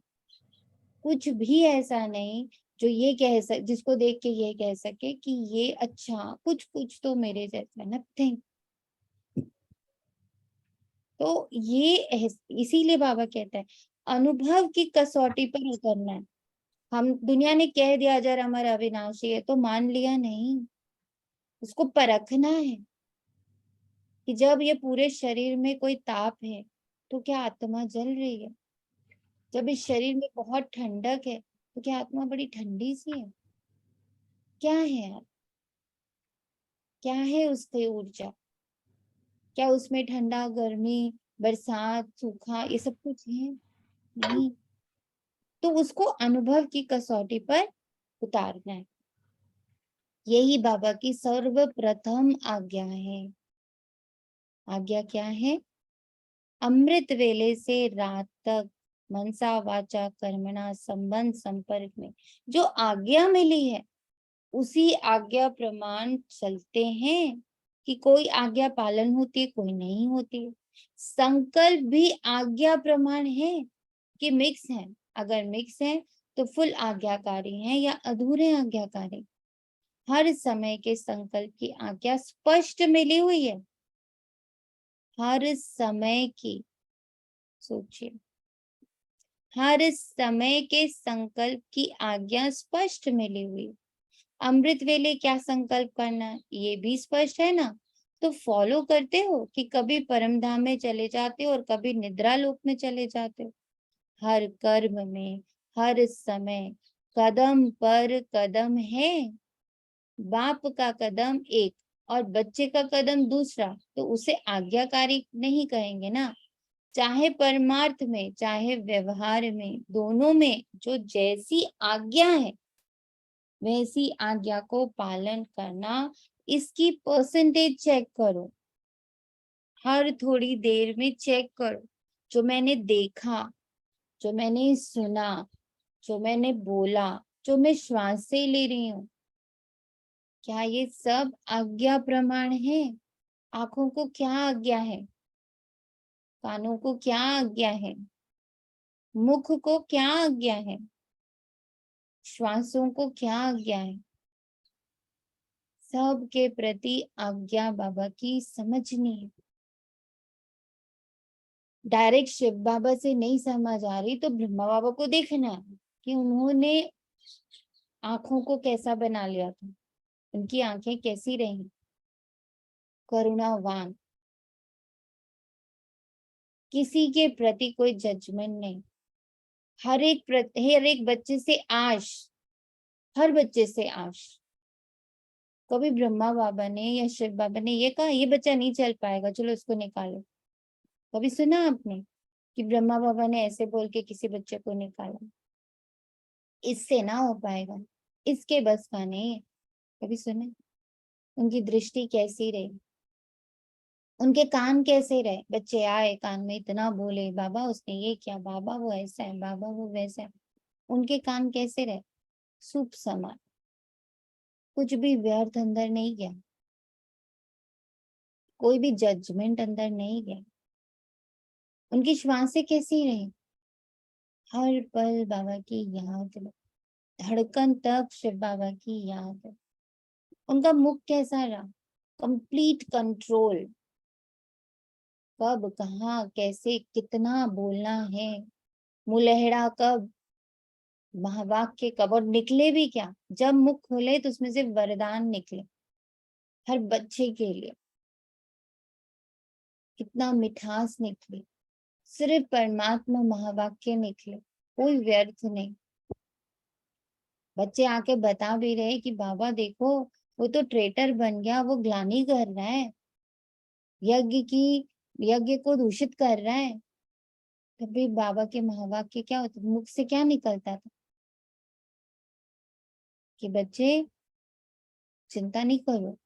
कुछ भी ऐसा नहीं जो ये कह सक, जिसको देख के ये कह सके कि ये अच्छा कुछ कुछ तो मेरे जैसा, नथिंग। तो ये इसीलिए बाबा कहता है अनुभव की कसौटी पर उतरना है। हम, दुनिया ने कह दिया जर अमर अविनाशी है तो मान लिया नहीं, उसको परखना है कि जब ये पूरे शरीर में कोई ताप है तो क्या आत्मा जल रही है? जब इस शरीर में बहुत ठंडक है तो क्या आत्मा बड़ी ठंडी सी है? क्या है यार, क्या है उसकी ऊर्जा? क्या उसमें ठंडा, गर्मी, बरसात, सूखा, ये सब कुछ है? नहीं। तो उसको अनुभव की कसौटी पर उतारना है। यही बाबा की सर्वप्रथम आज्ञा है। आज्ञा क्या है? अमृत वेले से रात तक मनसा वाचा कर्मणा संबंध संपर्क में जो आज्ञा मिली है उसी आज्ञा प्रमाण चलते हैं। कि कोई आज्ञा पालन होती है, कोई नहीं होती है। संकल्प भी आज्ञा प्रमाण है कि मिक्स है। अगर मिक्स है तो फुल आज्ञाकारी है या अधूरे आज्ञाकारी। हर समय के संकल्प की आज्ञा स्पष्ट मिली हुई है, हर समय की। सोचिए, हर समय के संकल्प की आज्ञा स्पष्ट मिली हुई। अमृत वेले क्या संकल्प करना है ये भी स्पष्ट है ना। तो फॉलो करते हो कि कभी परम धाम में चले जाते हो और कभी निद्रा लोक में चले जाते हो। हर कर्म में हर समय कदम पर कदम है। बाप का कदम एक और बच्चे का कदम दूसरा, तो उसे आज्ञाकारी नहीं कहेंगे ना। चाहे परमार्थ में चाहे व्यवहार में, दोनों में जो जैसी आज्ञा है वैसी आज्ञा को पालन करना। इसकी परसेंटेज चेक करो, हर थोड़ी देर में चेक करो। जो मैंने देखा, जो मैंने सुना, जो मैंने बोला, जो मैं श्वास से ले रही हूँ, क्या ये सब आज्ञा प्रमाण है? आंखों को क्या आज्ञा है? कानों को क्या आज्ञा है? मुख को क्या आज्ञा है? श्वासों को क्या आज्ञा है? सब के प्रति आज्ञा बाबा की समझनी है। डायरेक्ट शिव बाबा से नहीं समझ आ रही तो ब्रह्मा बाबा को देखना है कि उन्होंने आंखों को कैसा बना लिया था, उनकी आंखें कैसी रही, करुणावान, किसी के प्रति कोई जजमेंट नहीं, हर एक बच्चे से आश, हर बच्चे से आश। कभी ब्रह्मा बाबा ने या शिव बाबा ने ये कहा ये बच्चा नहीं चल पाएगा, चलो इसको निकालो? कभी सुना आपने कि ब्रह्मा बाबा ने ऐसे बोल के किसी बच्चे को निकाला? इससे ना हो पाएगा, इसके बस का नहीं है। कभी सुने? उनकी दृष्टि कैसी रही, उनके कान कैसे रहे? बच्चे आए कान में इतना बोले, बाबा उसने ये किया, बाबा वो ऐसा है, बाबा वो वैसा है। उनके कान कैसे रहे? सूप समान, कुछ भी व्यर्थ अंदर नहीं गया, कोई भी जजमेंट अंदर नहीं गया। उनकी श्वासें कैसी रही? हर पल बाबा की याद, धड़कन तक शिव बाबा की याद। उनका मुख कैसा रहा? कंप्लीट कंट्रोल, कब कहाँ कैसे कितना बोलना है, मुलहड़ा कब, महावाक्य कब, और निकले भी क्या। जब मुख खोले तो उसमें से वरदान निकले हर बच्चे के लिए, कितना मिठास निकले, सिर्फ परमात्मा महावाक्य निकले, कोई व्यर्थ नहीं। बच्चे आके बता भी रहे कि बाबा देखो वो तो ट्रेटर बन गया, वो ग्लानि कर रहा है, यज्ञ को दूषित कर रहा है। तभी बाबा के महावाक्य क्या होते, मुख से क्या निकलता था कि बच्चे चिंता नहीं करो,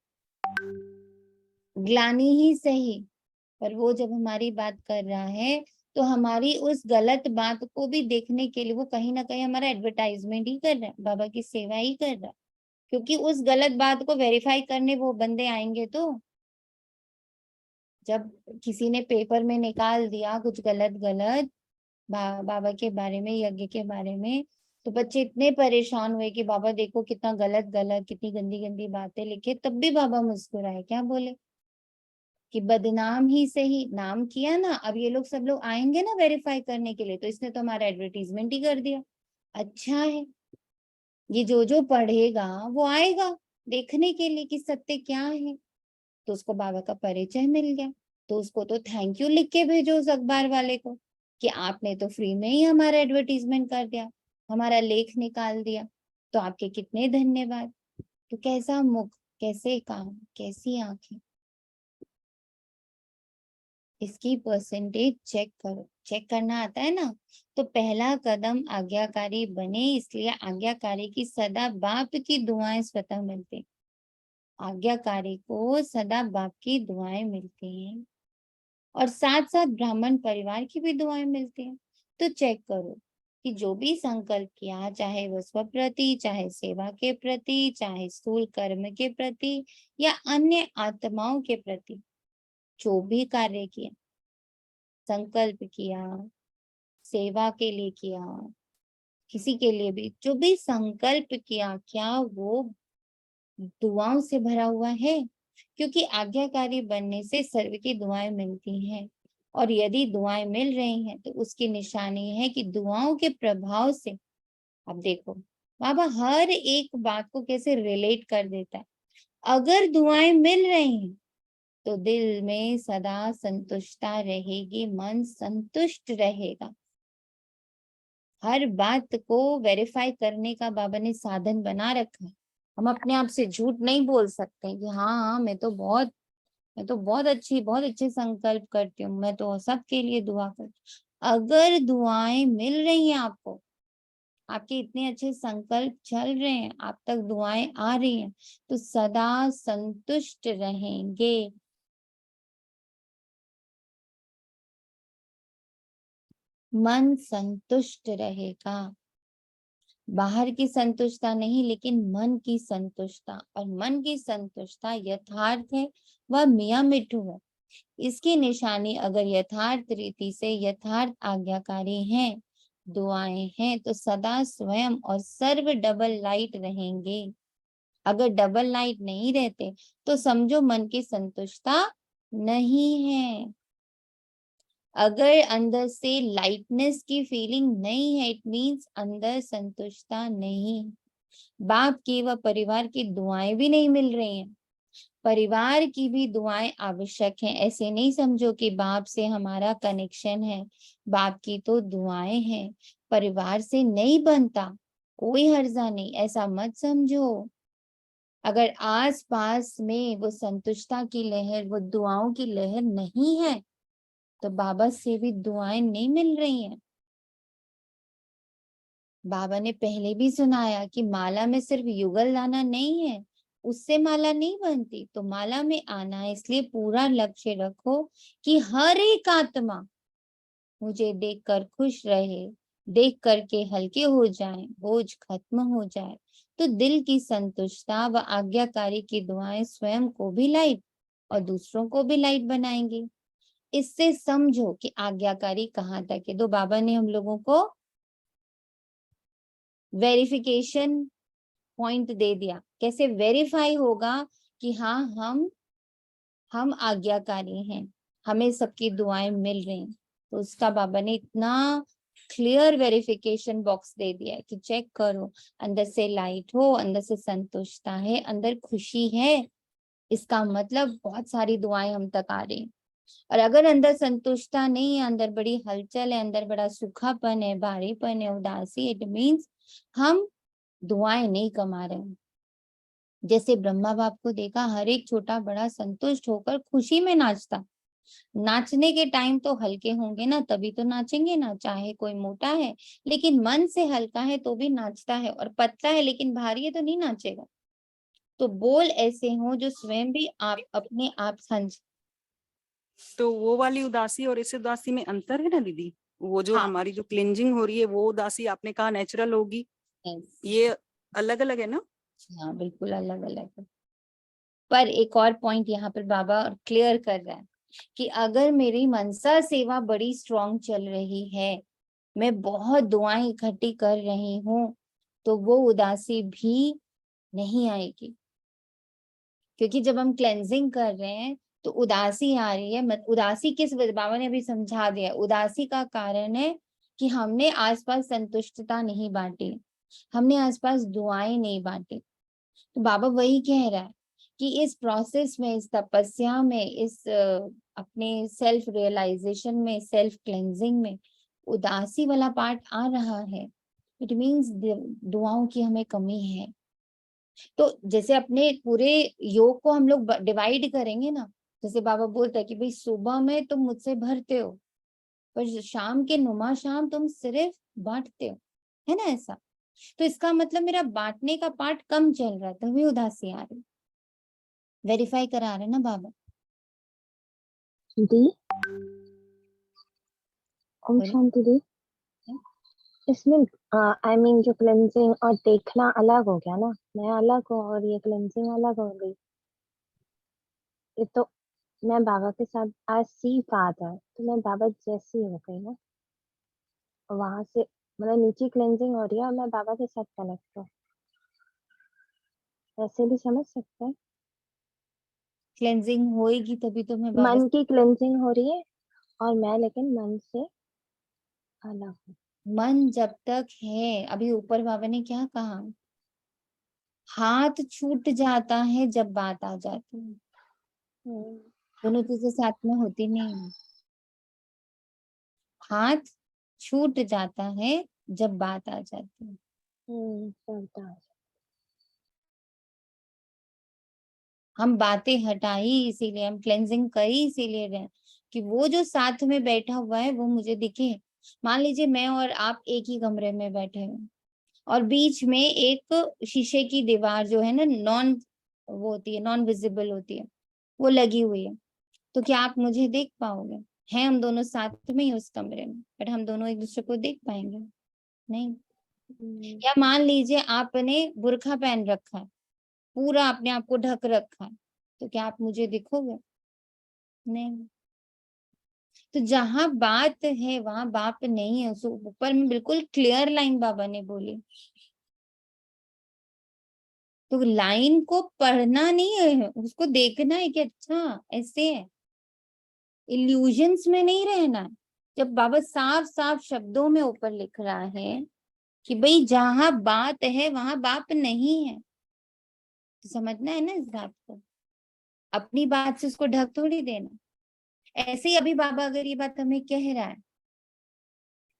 ग्लानि ही सही, पर वो जब हमारी बात कर रहा है तो हमारी उस गलत बात को भी देखने के लिए वो कहीं ना कहीं हमारा एडवर्टाइजमेंट ही कर रहा है, बाबा की सेवा ही कर रहा है। क्योंकि उस गलत बात को वेरीफाई करने वो बंदे आएंगे। तो जब किसी ने पेपर में निकाल दिया कुछ गलत बाबा के बारे में, यज्ञ के बारे में, तो बच्चे इतने परेशान हुए कि बाबा देखो कितना गलत कितनी गंदी गंदी बातें लिखे। तब भी बाबा मुस्कुराए, क्या बोले कि बदनाम ही सही, नाम किया ना, अब ये लोग सब लोग आएंगे ना वेरीफाई करने के लिए, तो इसने तो हमारा एडवर्टीजमेंट ही कर दिया। अच्छा है, ये जो पढ़ेगा वो आएगा देखने के लिए कि सत्य क्या है, तो उसको बाबा का परिचय मिल गया। तो उसको तो थैंक यू लिख के भेजो उस अखबार वाले को कि आपने तो फ्री में ही हमारा एडवर्टीजमेंट कर दिया, हमारा लेख निकाल दिया, तो आपके कितने धन्यवाद। तो कैसा मुख, कैसे कान, कैसी आंखें, इसकी परसेंटेज चेक करो। चेक करना आता है ना, तो पहला कदम आज्ञाकारी बने, इसलिए आज्ञाकारी की सदा बाप की दुआएं स्वतः मिलती, आज्ञाकारी को सदा बाप की दुआएं मिलती हैं, और साथ साथ ब्राह्मण परिवार की भी दुआएं मिलती हैं। तो चेक करो कि जो भी संकल्प किया, चाहे वो स्व प्रति, चाहे सेवा के प्रति, चाहे स्थूल कर्म के प्रति, या अन्य आत्माओं के प्रति, जो भी कार्य किया, संकल्प किया, सेवा के लिए किया, किसी के लिए भी जो भी संकल्प किया, क्या वो दुआओं से भरा हुआ है? क्योंकि आज्ञाकारी बनने से सर्व की दुआएं मिलती हैं, और यदि दुआएं मिल रही हैं तो उसकी निशानी है कि दुआओं के प्रभाव से, अब देखो बाबा हर एक बात को कैसे रिलेट कर देता है। अगर दुआएं मिल रही हैं तो दिल में सदा संतुष्टता रहेगी, मन संतुष्ट रहेगा। हर बात को वेरीफाई करने का बाबा ने साधन बना रखा है। हम अपने आप से झूठ नहीं बोल सकते कि हाँ मैं तो बहुत अच्छे संकल्प करती हूँ, मैं तो सबके लिए दुआ करती हूँ। अगर दुआएं मिल रही हैं आपको, आपके इतने अच्छे संकल्प चल रहे हैं, आप तक दुआएं आ रही हैं, तो सदा संतुष्ट रहेंगे। मन संतुष्ट रहेगा, बाहर की संतुष्टता नहीं, लेकिन मन की संतुष्टता। और मन की संतुष्टता यथार्थ है, वह मियाँ मिठू है। इसकी निशानी अगर यथार्थ रीति से यथार्थ आज्ञाकारी हैं, दुआएं हैं, तो सदा स्वयं और सर्व डबल लाइट रहेंगे। अगर डबल लाइट नहीं रहते तो समझो मन की संतुष्टता नहीं है। अगर अंदर से लाइटनेस की फीलिंग नहीं है, इट मीन्स अंदर संतुष्टता नहीं। बाप की व परिवार की दुआएं भी नहीं मिल रही हैं। परिवार की भी दुआएं आवश्यक हैं। ऐसे नहीं समझो कि बाप से हमारा कनेक्शन है, बाप की तो दुआएं हैं, परिवार से नहीं बनता, कोई हर्जा नहीं, ऐसा मत समझो। अगर आस पास में वो संतुष्टता की लहर, वो दुआओं की लहर नहीं है, तो बाबा से भी दुआएं नहीं मिल रही हैं। बाबा ने पहले भी सुनाया कि माला में सिर्फ युगल लाना नहीं है, उससे माला नहीं बनती, तो माला में आना है। इसलिए पूरा लक्ष्य रखो कि हर एक आत्मा मुझे देखकर खुश रहे, देख करके हल्के हो जाएं, बोझ खत्म हो जाए। तो दिल की संतुष्टता व आज्ञाकारी की दुआएं स्वयं को भी लाइट और दूसरों को भी लाइट बनाएंगी। इससे समझो कि आज्ञाकारी कहाँ तक है। तो बाबा ने हम लोगों को वेरिफिकेशन पॉइंट दे दिया, कैसे वेरीफाई होगा कि हाँ हम आज्ञाकारी हैं, हमें सबकी दुआएं मिल रही। तो उसका बाबा ने इतना क्लियर वेरिफिकेशन बॉक्स दे दिया है कि चेक करो, अंदर से लाइट हो, अंदर से संतुष्टता है, अंदर खुशी है, इसका मतलब बहुत सारी दुआएं हम तक आ रही। और अगर अंदर संतुष्टता नहीं है, अंदर बड़ी हलचल है, अंदर बड़ा सूखापन है, भारीपन है, उदासी, इट मीन्स हम दुआएं नहीं कमा रहे हैं। जैसे ब्रह्मा बाप को देखा, हर एक छोटा बड़ा संतुष्ट होकर खुशी में नाचता। नाचने के टाइम तो हल्के होंगे ना, तभी तो नाचेंगे ना, चाहे कोई मोटा है लेकिन मन से हल्का है तो भी नाचता है, और पतला है लेकिन भारी है तो नहीं नाचेगा। तो बोल ऐसे हो जो स्वयं भी आप अपने आप समझ। तो वो वाली उदासी और इस उदासी में अंतर है ना दीदी? वो जो हाँ, हमारी जो क्लिंजिंग हो रही है वो उदासी आपने कहा नेचुरल होगी, ये अलग अलग है ना? हाँ बिल्कुल अलग अलग है। पर एक और पॉइंट यहाँ पर बाबा क्लियर कर रहा है कि अगर मेरी मनसा सेवा बड़ी स्ट्रॉन्ग चल रही है, मैं बहुत दुआएं इकट्ठी कर रही हूँ, तो वो उदासी भी नहीं आएगी। क्योंकि जब हम क्लेंजिंग कर रहे हैं तो उदासी आ रही है। उदासी किस वजह, बाबा ने अभी समझा दिया, उदासी का कारण है कि हमने आसपास संतुष्टता नहीं बांटी, हमने आसपास दुआएं नहीं बांटी। तो बाबा वही कह रहा है कि इस प्रोसेस में, इस तपस्या में, इस अपने सेल्फ रियलाइजेशन में, सेल्फ क्लेंजिंग में उदासी वाला पार्ट आ रहा है। इट मीन्स दुआओं की हमें कमी है। तो जैसे अपने पूरे योग को हम लोग डिवाइड करेंगे ना, जैसे बाबा बोलता है कि भाई सुबह में तुम मुझसे भरते हो, पर शाम के नुमा शाम तुम सिर्फ बांटते हो, है ना ऐसा। तो इसका मतलब मेरा बांटने का पार्ट कम चल रहा है, तभी उदासी आ रही। वेरीफाई करा रहे ना बाबा। दी ओम शांति दी। इसमें आई मीन जो क्लेंजिंग और देखना अलग हो गया ना, मैं अलग हूँ और ये क्लेंजिंग अलग हो गई। ये तो मैं बाबा के साथ आई सी फादर, तो मैं बाबा जैसी हो गई ना, वहां से मतलब नीचे क्लेंजिंग हो रही है और मैं बाबा के साथ कनेक्ट हूँ। ऐसे भी समझ सकते हैं, क्लेंजिंग होएगी तभी तो मैं बाबा मन की क्लेंजिंग हो रही है और मैं लेकिन मन से अलग हूँ। मन जब तक है, अभी ऊपर बाबा ने क्या कहा, हाथ छूट जाता है जब बात आ जाती है। दोनों चीजें साथ में होती नहीं है। हाथ छूट जाता है जब बात आ जाती है। हम बातें हटाई इसीलिए, हम क्लेंजिंग करी इसीलिए रहे कि वो जो साथ में बैठा हुआ है वो मुझे दिखे। मान लीजिए मैं और आप एक ही कमरे में बैठे हैं और बीच में एक शीशे की दीवार जो है ना, वो होती है, नॉन विजिबल होती है, वो लगी हुई है, तो क्या आप मुझे देख पाओगे? हैं हम दोनों साथ में ही उस कमरे में, बट हम दोनों एक दूसरे को देख पाएंगे? नहीं। या मान लीजिए आपने बुर्का पहन रखा है, पूरा अपने आप को ढक रखा है, तो क्या आप मुझे दिखोगे? नहीं। तो जहां बात है वहां बाप नहीं है। उसको ऊपर में बिल्कुल क्लियर लाइन बाबा ने बोली। तो लाइन को पढ़ना नहीं है, उसको देखना है कि अच्छा ऐसे है, इल्यूजन्स में नहीं रहना है। जब बाबा साफ साफ शब्दों में ऊपर लिख रहा है कि भाई जहां बात है वहां बाप नहीं है। तो समझना है ना इस बात को, अपनी बात से उसको ढक थोड़ी देना। ऐसे ही अभी बाबा अगर ये बात हमें कह रहा है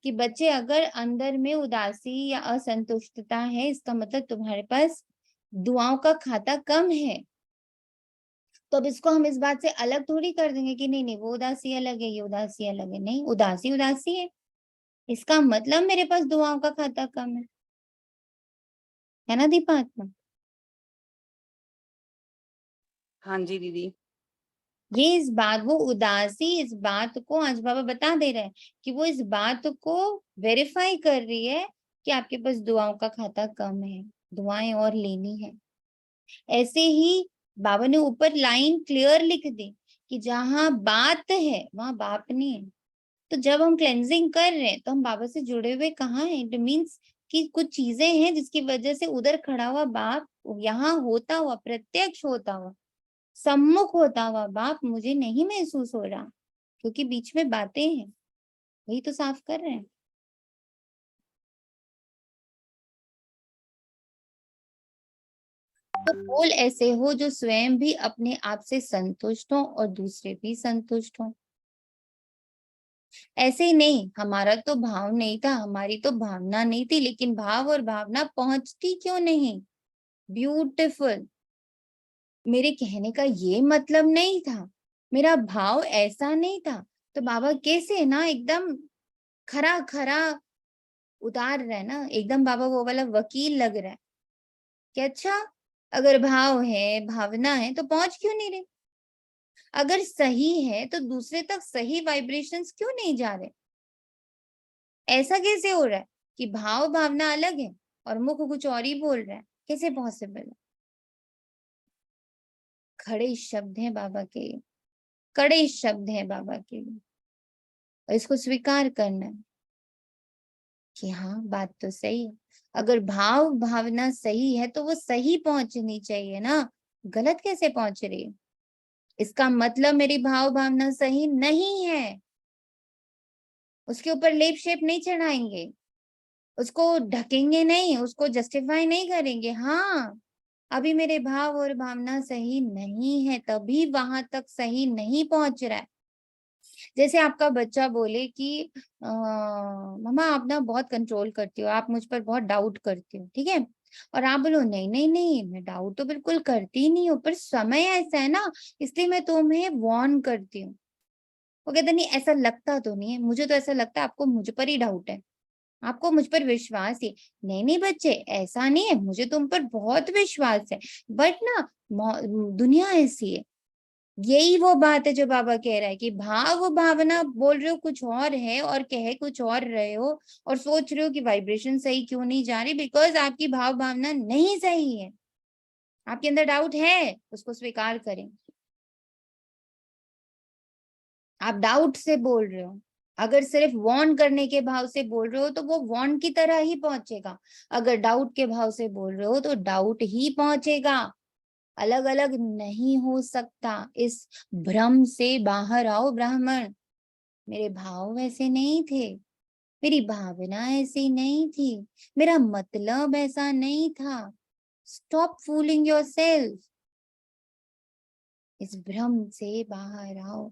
कि बच्चे अगर अंदर में उदासी या असंतुष्टता है, इसका मतलब तुम्हारे पास दुआओं का खाता कम है। तो अब इसको हम इस बात से अलग थोड़ी कर देंगे कि नहीं नहीं वो उदासी अलग है, ये उदासी अलग है। नहीं, उदासी उदासी है, इसका मतलब मेरे पास दुआओं का खाता कम है ना दीपात्मा? हाँ जी दीदी। ये इस बात, वो उदासी इस बात को आज बाबा बता दे रहे हैं कि वो इस बात को वेरीफाई कर रही है कि आपके पास दुआओं का खाता कम है, दुआएं और लेनी है। ऐसे ही बाबा ने ऊपर लाइन क्लियर लिख दी कि जहां बात है वहां बाप नहीं है। तो जब हम क्लेंजिंग कर रहे हैं तो हम बाबा से जुड़े हुए कहाँ हैं? इट मीन्स कि कुछ चीजें हैं जिसकी वजह से उधर खड़ा हुआ बाप, यहाँ होता हुआ, प्रत्यक्ष होता हुआ, सम्मुख होता हुआ बाप मुझे नहीं महसूस हो रहा, क्योंकि बीच में बातें हैं। वही तो साफ कर रहे हैं। तो बोल ऐसे हो जो स्वयं भी अपने आप से संतुष्ट हो और दूसरे भी संतुष्ट हो। ऐसे ही नहीं, हमारा तो भाव नहीं था, हमारी तो भावना नहीं थी, लेकिन भाव और भावना पहुंचती क्यों नहीं? ब्यूटीफुल। मेरे कहने का ये मतलब नहीं था, मेरा भाव ऐसा नहीं था। तो बाबा कैसे ना एकदम खरा खरा उतार रहे ना, एकदम बाबा वो वाला वकील लग रहा है कि अच्छा अगर भाव है, भावना है, तो पहुंच क्यों नहीं रहे? अगर सही है तो दूसरे तक सही वाइब्रेशंस क्यों नहीं जा रहे? ऐसा कैसे हो रहा है कि भाव भावना अलग है और मुख कुछ और ही बोल रहा है? कैसे पॉसिबल है? खड़े शब्द हैं बाबा के, कड़े शब्द हैं बाबा के, और इसको स्वीकार करना है कि हाँ बात तो सही है। अगर भाव भावना सही है तो वो सही पहुंचनी चाहिए ना, गलत कैसे पहुंच रही है? इसका मतलब मेरी भाव भावना सही नहीं है, उसके ऊपर लेप शेप नहीं चढ़ाएंगे, उसको ढकेंगे नहीं, उसको जस्टिफाई नहीं करेंगे। हाँ अभी मेरे भाव और भावना सही नहीं है, तभी वहां तक सही नहीं पहुंच रहा है। जैसे आपका बच्चा बोले कि मम्मा आप ना बहुत कंट्रोल करती हो, आप मुझ पर बहुत डाउट करती हो, ठीक है? और आप बोलो नहीं नहीं नहीं मैं डाउट तो बिल्कुल करती नहीं हूँ, पर समय ऐसा है ना इसलिए मैं तुम्हें वार्न करती हूँ। वो कहते नहीं ऐसा लगता तो नहीं है, मुझे तो ऐसा लगता है आपको मुझ पर ही डाउट है, आपको मुझ पर विश्वास है। नहीं नहीं बच्चे ऐसा नहीं है, मुझे तुम पर बहुत विश्वास है, बट ना दुनिया ऐसी है। यही वो बात है जो बाबा कह रहा है कि भाव भावना बोल रहे हो कुछ और है और कह कुछ और रहे हो, और सोच रहे हो कि वाइब्रेशन सही क्यों नहीं जा रही, बिकॉज आपकी भाव भावना नहीं सही है। आपके अंदर डाउट है, उसको स्वीकार करें। आप डाउट से बोल रहे हो, अगर सिर्फ वार्न करने के भाव से बोल रहे हो तो वो वार्न की तरह ही पहुंचेगा, अगर डाउट के भाव से बोल रहे हो तो डाउट ही पहुंचेगा, अलग अलग नहीं हो सकता। इस भ्रम से बाहर आओ ब्राह्मण। मेरे भाव वैसे नहीं थे, मेरी भावना ऐसी नहीं थी, मेरा मतलब ऐसा नहीं था। Stop fooling yourself. इस भ्रम से बाहर आओ।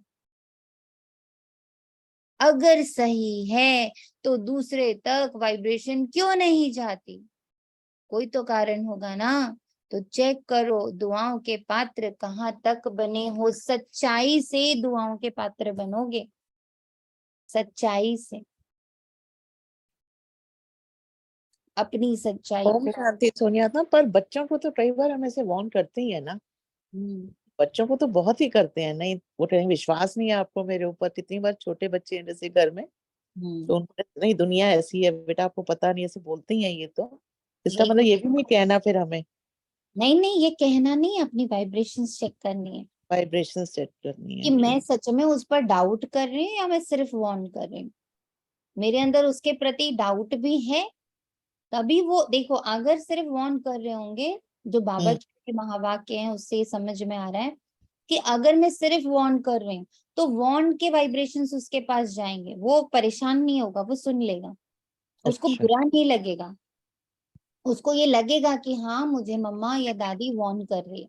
अगर सही है तो दूसरे तक वाइब्रेशन क्यों नहीं जाती? कोई तो कारण होगा ना। तो चेक करो दुआओं के पात्र कहाँ तक बने हो, सच्चाई से दुआओं के पात्र बनोगे, सच्चाई से, अपनी सच्चाई ओम को। शांति सोनिया था, पर बच्चों को तो कई बार हम ऐसे वार्न करते ही है ना, बच्चों को तो बहुत ही करते हैं। नहीं वो कहीं विश्वास नहीं है आपको मेरे ऊपर, कितनी बार छोटे बच्चे हैं जैसे घर में, तो उनको नहीं दुनिया ऐसी है बेटा आपको पता नहीं, ऐसे बोलते ही है। ये तो इसका मतलब ये भी नहीं कहना फिर हमें, नहीं नहीं ये कहना नहीं, अपनी वाइब्रेशंस चेक करनी है वाइब्रेशन सेट करनी कि है। मैं सच में उस पर डाउट कर रही हूँ या मैं सिर्फ वार्न कर रही हूँ। मेरे अंदर उसके प्रति डाउट भी है, तभी वो देखो, अगर सिर्फ वार्न कर रहे होंगे, जो बाबा के महावाक्य हैं उससे समझ में आ रहा है कि अगर मैं सिर्फ वार्न कर रही हूँ तो वार्न के वाइब्रेशंस उसके पास जाएंगे, वो परेशान नहीं होगा, वो सुन लेगा, उसको अच्छा बुरा नहीं लगेगा। उसको ये लगेगा कि हाँ मुझे मम्मा या दादी वार्न कर रही है,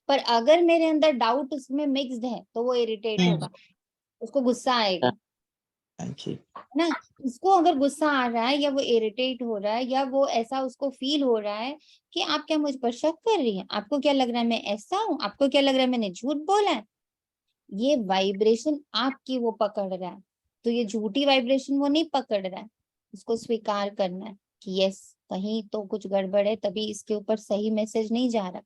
पर अगर मेरे अंदर डाउट उसमें मिक्स्ड है तो वो इरिटेट होगा, उसको गुस्सा आएगा जी ना। उसको अगर गुस्सा आ रहा है या वो इरिटेट हो रहा है या वो ऐसा उसको फील हो रहा है कि आप क्या मुझ पर शक कर रही हैं, आपको क्या लग रहा है मैं ऐसा हूँ, आपको क्या लग रहा है मैंने झूठ बोला है, ये वाइब्रेशन आपकी वो पकड़ रहा है। तो ये झूठी वाइब्रेशन वो नहीं पकड़ रहा है, उसको स्वीकार करना है कि यस कहीं तो कुछ गड़बड़ है, तभी इसके ऊपर सही मैसेज नहीं जा रहा।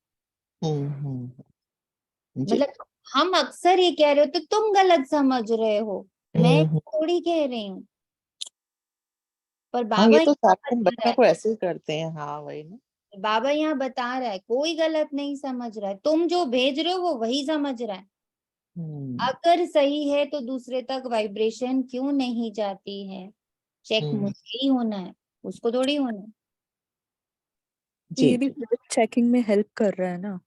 जी मतलब हम अक्सर ये कह रहे हो तो तुम गलत समझ रहे हो, मैं थोड़ी कह रही हूँ, पर हाँ, बाबा ये तो यहाँ सारे बता रहा बच्चों है, को ऐसे ही करते हैं। हाँ वही ना। बाबा यहाँ बता रहा है कोई गलत नहीं समझ रहा है, तुम जो भेज रहे हो वो वही समझ रहा है। अगर सही है तो दूसरे तक वाइब्रेशन क्यों नहीं जाती है, चेक मुझे ही होना है, उसको थोड़ी होना है। तो ये भी चेकिंग में हेल्प कर रहा है ना।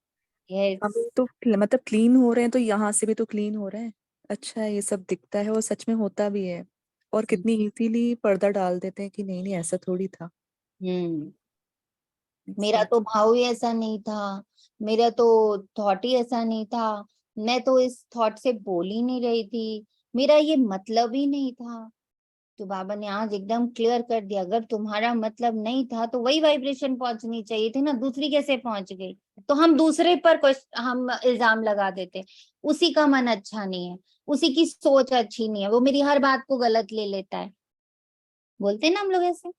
यस हम तो मतलब क्लीन हो रहे हैं तो यहाँ से भी तो क्लीन हो रहे हैं। अच्छा है, ये सब दिखता है और सच में होता भी है। और कितनी इजीली पर्दा डाल देते हैं कि नहीं नहीं ऐसा थोड़ी था। मेरा तो भाव ही ऐसा नहीं था, मेरा तो थॉट ही ऐसा नहीं था, मैं तो इस थॉट से बोल ही नहीं रही थी, मेरा ये मतलब ही नहीं था। तो बाबा ने आज एकदम क्लियर कर दिया, अगर तुम्हारा मतलब नहीं था तो वही वाइब्रेशन पहुंचनी चाहिए थी ना, दूसरी कैसे पहुंच गई। तो हम दूसरे पर हम इल्जाम लगा देते, उसी का मन अच्छा नहीं है, उसी की सोच अच्छी नहीं है, वो मेरी हर बात को गलत ले लेता है, बोलते हैं ना हम लोग ऐसे,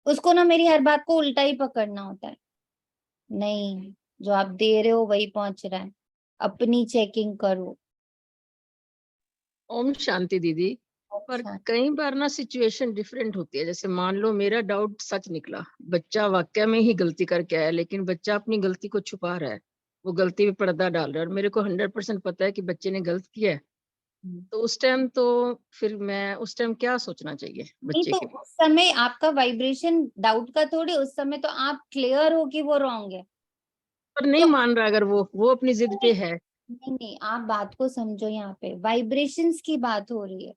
उसको ना मेरी हर बात को उल्टा ही पकड़ना होता है। नहीं, जो आप दे रहे हो वही पहुंच रहा है, अपनी चेकिंग करो। ओम शांति दीदी। पर कई बार ना सिचुएशन डिफरेंट होती है, जैसे मान लो मेरा डाउट सच निकला, बच्चा वाकई में ही गलती करके आया, लेकिन बच्चा अपनी गलती को छुपा रहा है, वो गलती पे पर्दा डाल रहा है, और मेरे को 100% पता है कि बच्चे ने गलत किया है। तो उस टाइम तो फिर मैं उस टाइम क्या सोचना चाहिए नहीं बच्चे तो के? उस समय आपका वाइब्रेशन डाउट का थोड़ी, उस समय तो आप क्लियर हो कि वो रॉन्ग है। पर नहीं तो मान रहा, अगर वो अपनी जिद पे है। नहीं, आप बात को समझो, यहाँ पे वाइब्रेशंस की बात हो रही है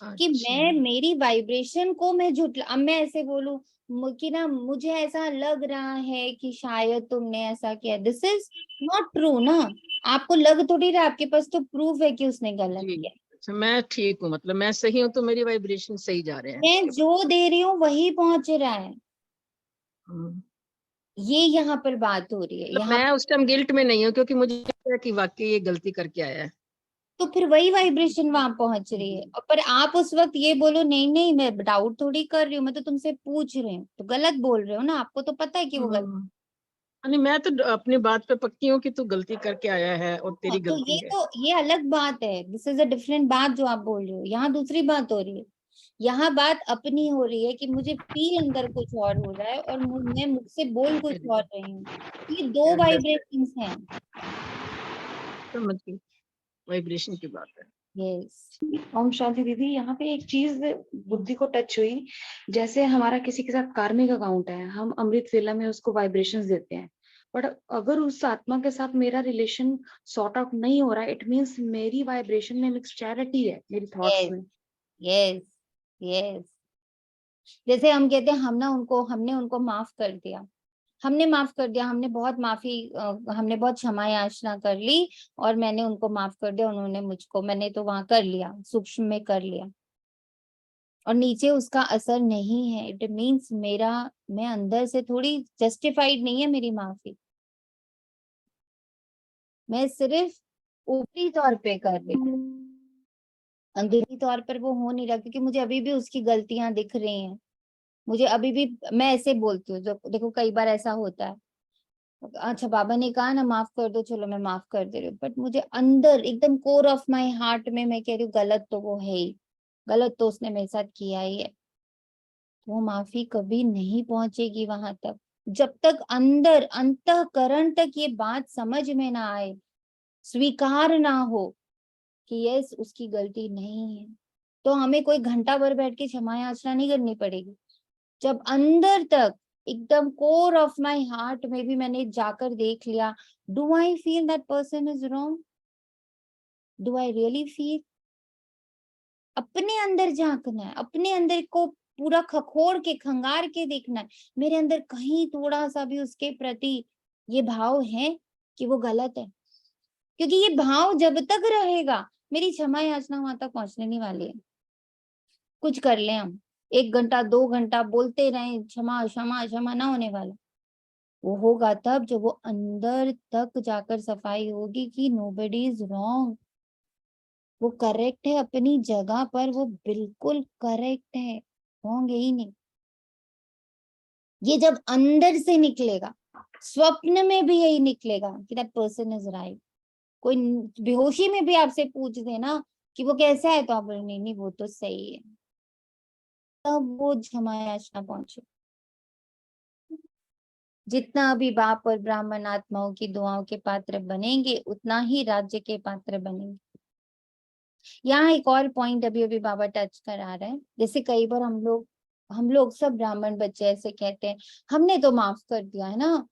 कि अच्छा। मेरी वाइब्रेशन को मैं अब मैं ऐसे बोलूं कि ना मुझे ऐसा लग रहा है कि शायद तुमने ऐसा किया, दिस इज नॉट ट्रू ना। आपको लग थोड़ी रहा, आपके पास तो प्रूफ है कि उसने गलत जी किया। अच्छा, मैं ठीक हूँ, मतलब मैं सही हूँ तो मेरी वाइब्रेशन सही जा रहे हैं मैं उसके जो दे रही हूँ वही पहुंच रहा है, बाद। ये यहाँ पर बात हो रही है मतलब यहाँ। मैं उस टाइम गिल्ट में नहीं हूँ, क्योंकि मुझे पता है कि वाकई ये गलती करके आया है। तो फिर वही वाइब्रेशन वहां पहुंच रही है, और पर आप उस वक्त ये बोलो नहीं नहीं मैं डाउट थोड़ी कर रही हूँ, मैं तो तुमसे पूछ रही हूँ, तो गलत बोल रहे हो ना, आपको तो पता है कि वो गलत। नहीं, मैं तो अपनी बात पे पक्की हूँ कि तू गलती करके आया है और तेरी तो गलती है। ये अलग बात है, दिस इज अ डिफरेंट बात जो आप बोल रहे हो, यहाँ दूसरी बात हो रही है। यहाँ बात अपनी हो रही है कि मुझे फील अंदर कुछ और हो रहा है और मैं मुझसे बोल कुछ और रही हूँ, ये दो वाइब्रेशंस हैं। समझ गई, वाइब्रेशन की बात है। यस ओम शांति दीदी, यहाँ पे एक चीज बुद्धि को टच हुई, जैसे हमारा किसी के साथ कार्मिक अकाउंट है, हम अमृत वेला में उसको वाइब्रेशंस देते हैं, बट अगर उस आत्मा के साथ मेरा रिलेशन सॉर्ट आउट नहीं हो रहा है, इट मीन्स मेरी वाइब्रेशन में मिक्सचैरिटी है मेरी थॉट्स यस में। यस यस जैसे हम कहते हैं हमने उनको माफ कर दिया, हमने माफ कर दिया, हमने बहुत हमने बहुत क्षमा याचना कर ली और मैंने उनको माफ कर दिया, उन्होंने मुझको, मैंने तो वहां कर लिया, सूक्ष्म में कर लिया, और नीचे उसका असर नहीं है, इट मीन्स मैं अंदर से थोड़ी जस्टिफाइड नहीं है मेरी माफी, मैं सिर्फ ऊपरी तौर पे कर रही हूँ, अंदरूनी तौर पर वो हो नहीं रहा, क्योंकि मुझे अभी भी उसकी गलतियां दिख रही हैं, मुझे अभी भी, मैं ऐसे बोलती हूँ, देखो कई बार ऐसा होता है, अच्छा बाबा ने कहा ना माफ कर दो, चलो मैं माफ कर दे रही हूँ, बट मुझे अंदर एकदम कोर ऑफ माय हार्ट में मैं कह रही हूँ गलत तो वो है ही, गलत तो उसने मेरे साथ किया ही है, वो माफी कभी नहीं पहुंचेगी वहां तक जब तक अंदर अंतःकरण तक ये बात समझ में ना आए, स्वीकार ना हो कि यस उसकी गलती नहीं है। तो हमें कोई घंटा भर बैठ के क्षमा याचना नहीं करनी पड़ेगी, जब अंदर तक एकदम कोर ऑफ माय हार्ट में भी मैंने जाकर देख लिया, do I feel that person is wrong, do I really feel, अपने अंदर झांकना है, अपने अंदर को पूरा खखोड़ के खंगार के देखना है। मेरे अंदर कहीं थोड़ा सा भी उसके प्रति ये भाव है कि वो गलत है, क्योंकि ये भाव जब तक रहेगा मेरी क्षमा याचना वहां तक पहुंचने नहीं वाली है। कुछ कर ले हम, 1 घंटा 2 घंटा बोलते रहे क्षमा क्षमा क्षमा, ना होने वाला। वो होगा तब जब वो अंदर तक जाकर सफाई होगी कि नोबडी इज रॉन्ग, वो करेक्ट है अपनी जगह पर, वो बिल्कुल करेक्ट है, रॉन्ग है ही नहीं। ये जब अंदर से निकलेगा, स्वप्न में भी यही निकलेगा कि दैट पर्सन इज राइट। कोई बेहोशी में भी आपसे पूछ देना कि वो कैसा है, तो आप बोले नहीं नहीं वो तो सही है, तब वो क्षमा याचना पहुंचे। जितना अभी बाप और ब्राह्मण आत्माओं की दुआओं के पात्र बनेंगे, उतना ही राज्य के पात्र बनेंगे। यहाँ एक और पॉइंट अभी अभी बाबा टच करा रहे हैं। जैसे कई बार हम लोग सब ब्राह्मण बच्चे ऐसे कहते हैं, हमने तो माफ कर दिया है ना,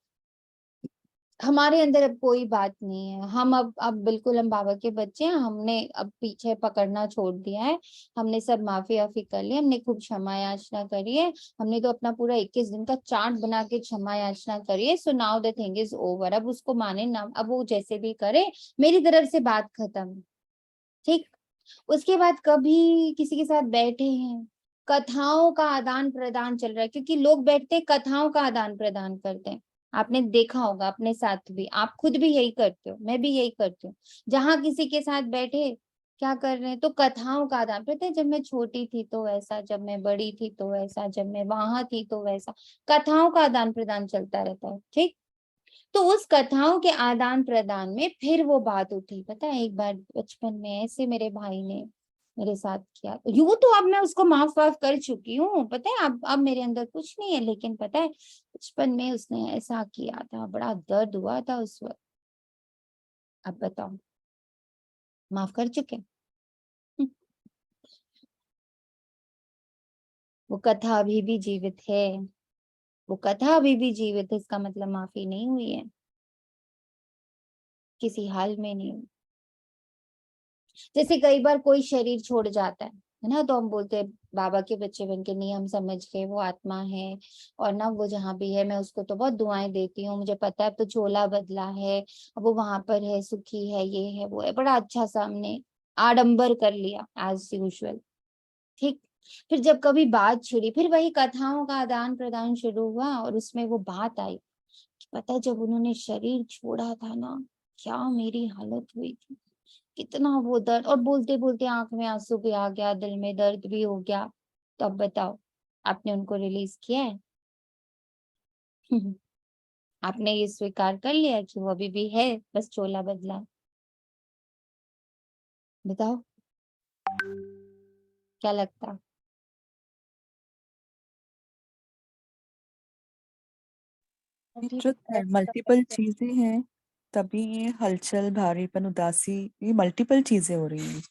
हमारे अंदर अब कोई बात नहीं है, हम अब बिल्कुल हम बाबा के बच्चे हैं, हमने अब पीछे पकड़ना छोड़ दिया है, हमने सब माफी वाफी कर ली, हमने खूब क्षमा याचना करी है, हमने तो अपना पूरा 21 दिन का चार्ट बना के क्षमा याचना करी है, so now the thing is over. अब उसको माने ना, अब वो जैसे भी करे, मेरी तरफ से बात खत्म, ठीक। उसके बाद कभी किसी के साथ बैठे हैं, कथाओं का आदान प्रदान चल रहा है, क्योंकि लोग बैठते कथाओं का आदान प्रदान करते हैं। आपने देखा होगा अपने साथ भी, आप खुद भी यही करते हो, मैं भी यही करती हूँ। जहां किसी के साथ बैठे क्या कर रहे हैं, तो कथाओं का आदान, पता है जब मैं छोटी थी तो वैसा, जब मैं बड़ी थी तो वैसा, जब मैं वहां थी तो वैसा, कथाओं का आदान प्रदान चलता रहता है, ठीक। तो उस कथाओं के आदान प्रदान में फिर वो बात उठी, पता है एक बार बचपन में ऐसे मेरे भाई ने मेरे साथ किया, यूं तो अब मैं उसको माफ वाफ कर चुकी हूँ, पता है अब मेरे अंदर कुछ नहीं है, लेकिन पता है बचपन में उसने ऐसा किया था, बड़ा दर्द हुआ था उस वक्त। अब बताओ, माफ कर चुके? वो कथा अभी भी जीवित है, वो कथा अभी भी जीवित है, इसका मतलब माफी नहीं हुई है, किसी हाल में नहीं हुई। जैसे कई बार कोई शरीर छोड़ जाता है ना, तो हम बोलते हैं बाबा के बच्चे बन के, नहीं हम समझ गए वो आत्मा है, और ना वो जहाँ भी है मैं उसको तो बहुत दुआएं देती हूँ, मुझे पता है अब तो चोला बदला है, अब वो वहां पर है, सुखी है, ये है वो है, बड़ा अच्छा सा हमने आडंबर कर लिया एज यूजुअल, ठीक। फिर जब कभी बात छिड़ी, फिर वही कथाओं का आदान प्रदान शुरू हुआ, और उसमें वो बात आई कि पता है जब उन्होंने शरीर छोड़ा था ना, क्या मेरी हालत हुई थी, कितना वो दर्द, और बोलते बोलते आंख में आंसू भी आ गया, दिल में दर्द भी हो गया। तो अब बताओ, आपने उनको रिलीज किया है? आपने ये स्वीकार कर लिया कि वो अभी भी है, बस चोला बदला? बताओ क्या लगता? ट्रुथ है, मल्टीपल चीजें हैं, तभी ये हलचल, भारीपन, उदासी, ये मल्टीपल चीजें हो रही हैं,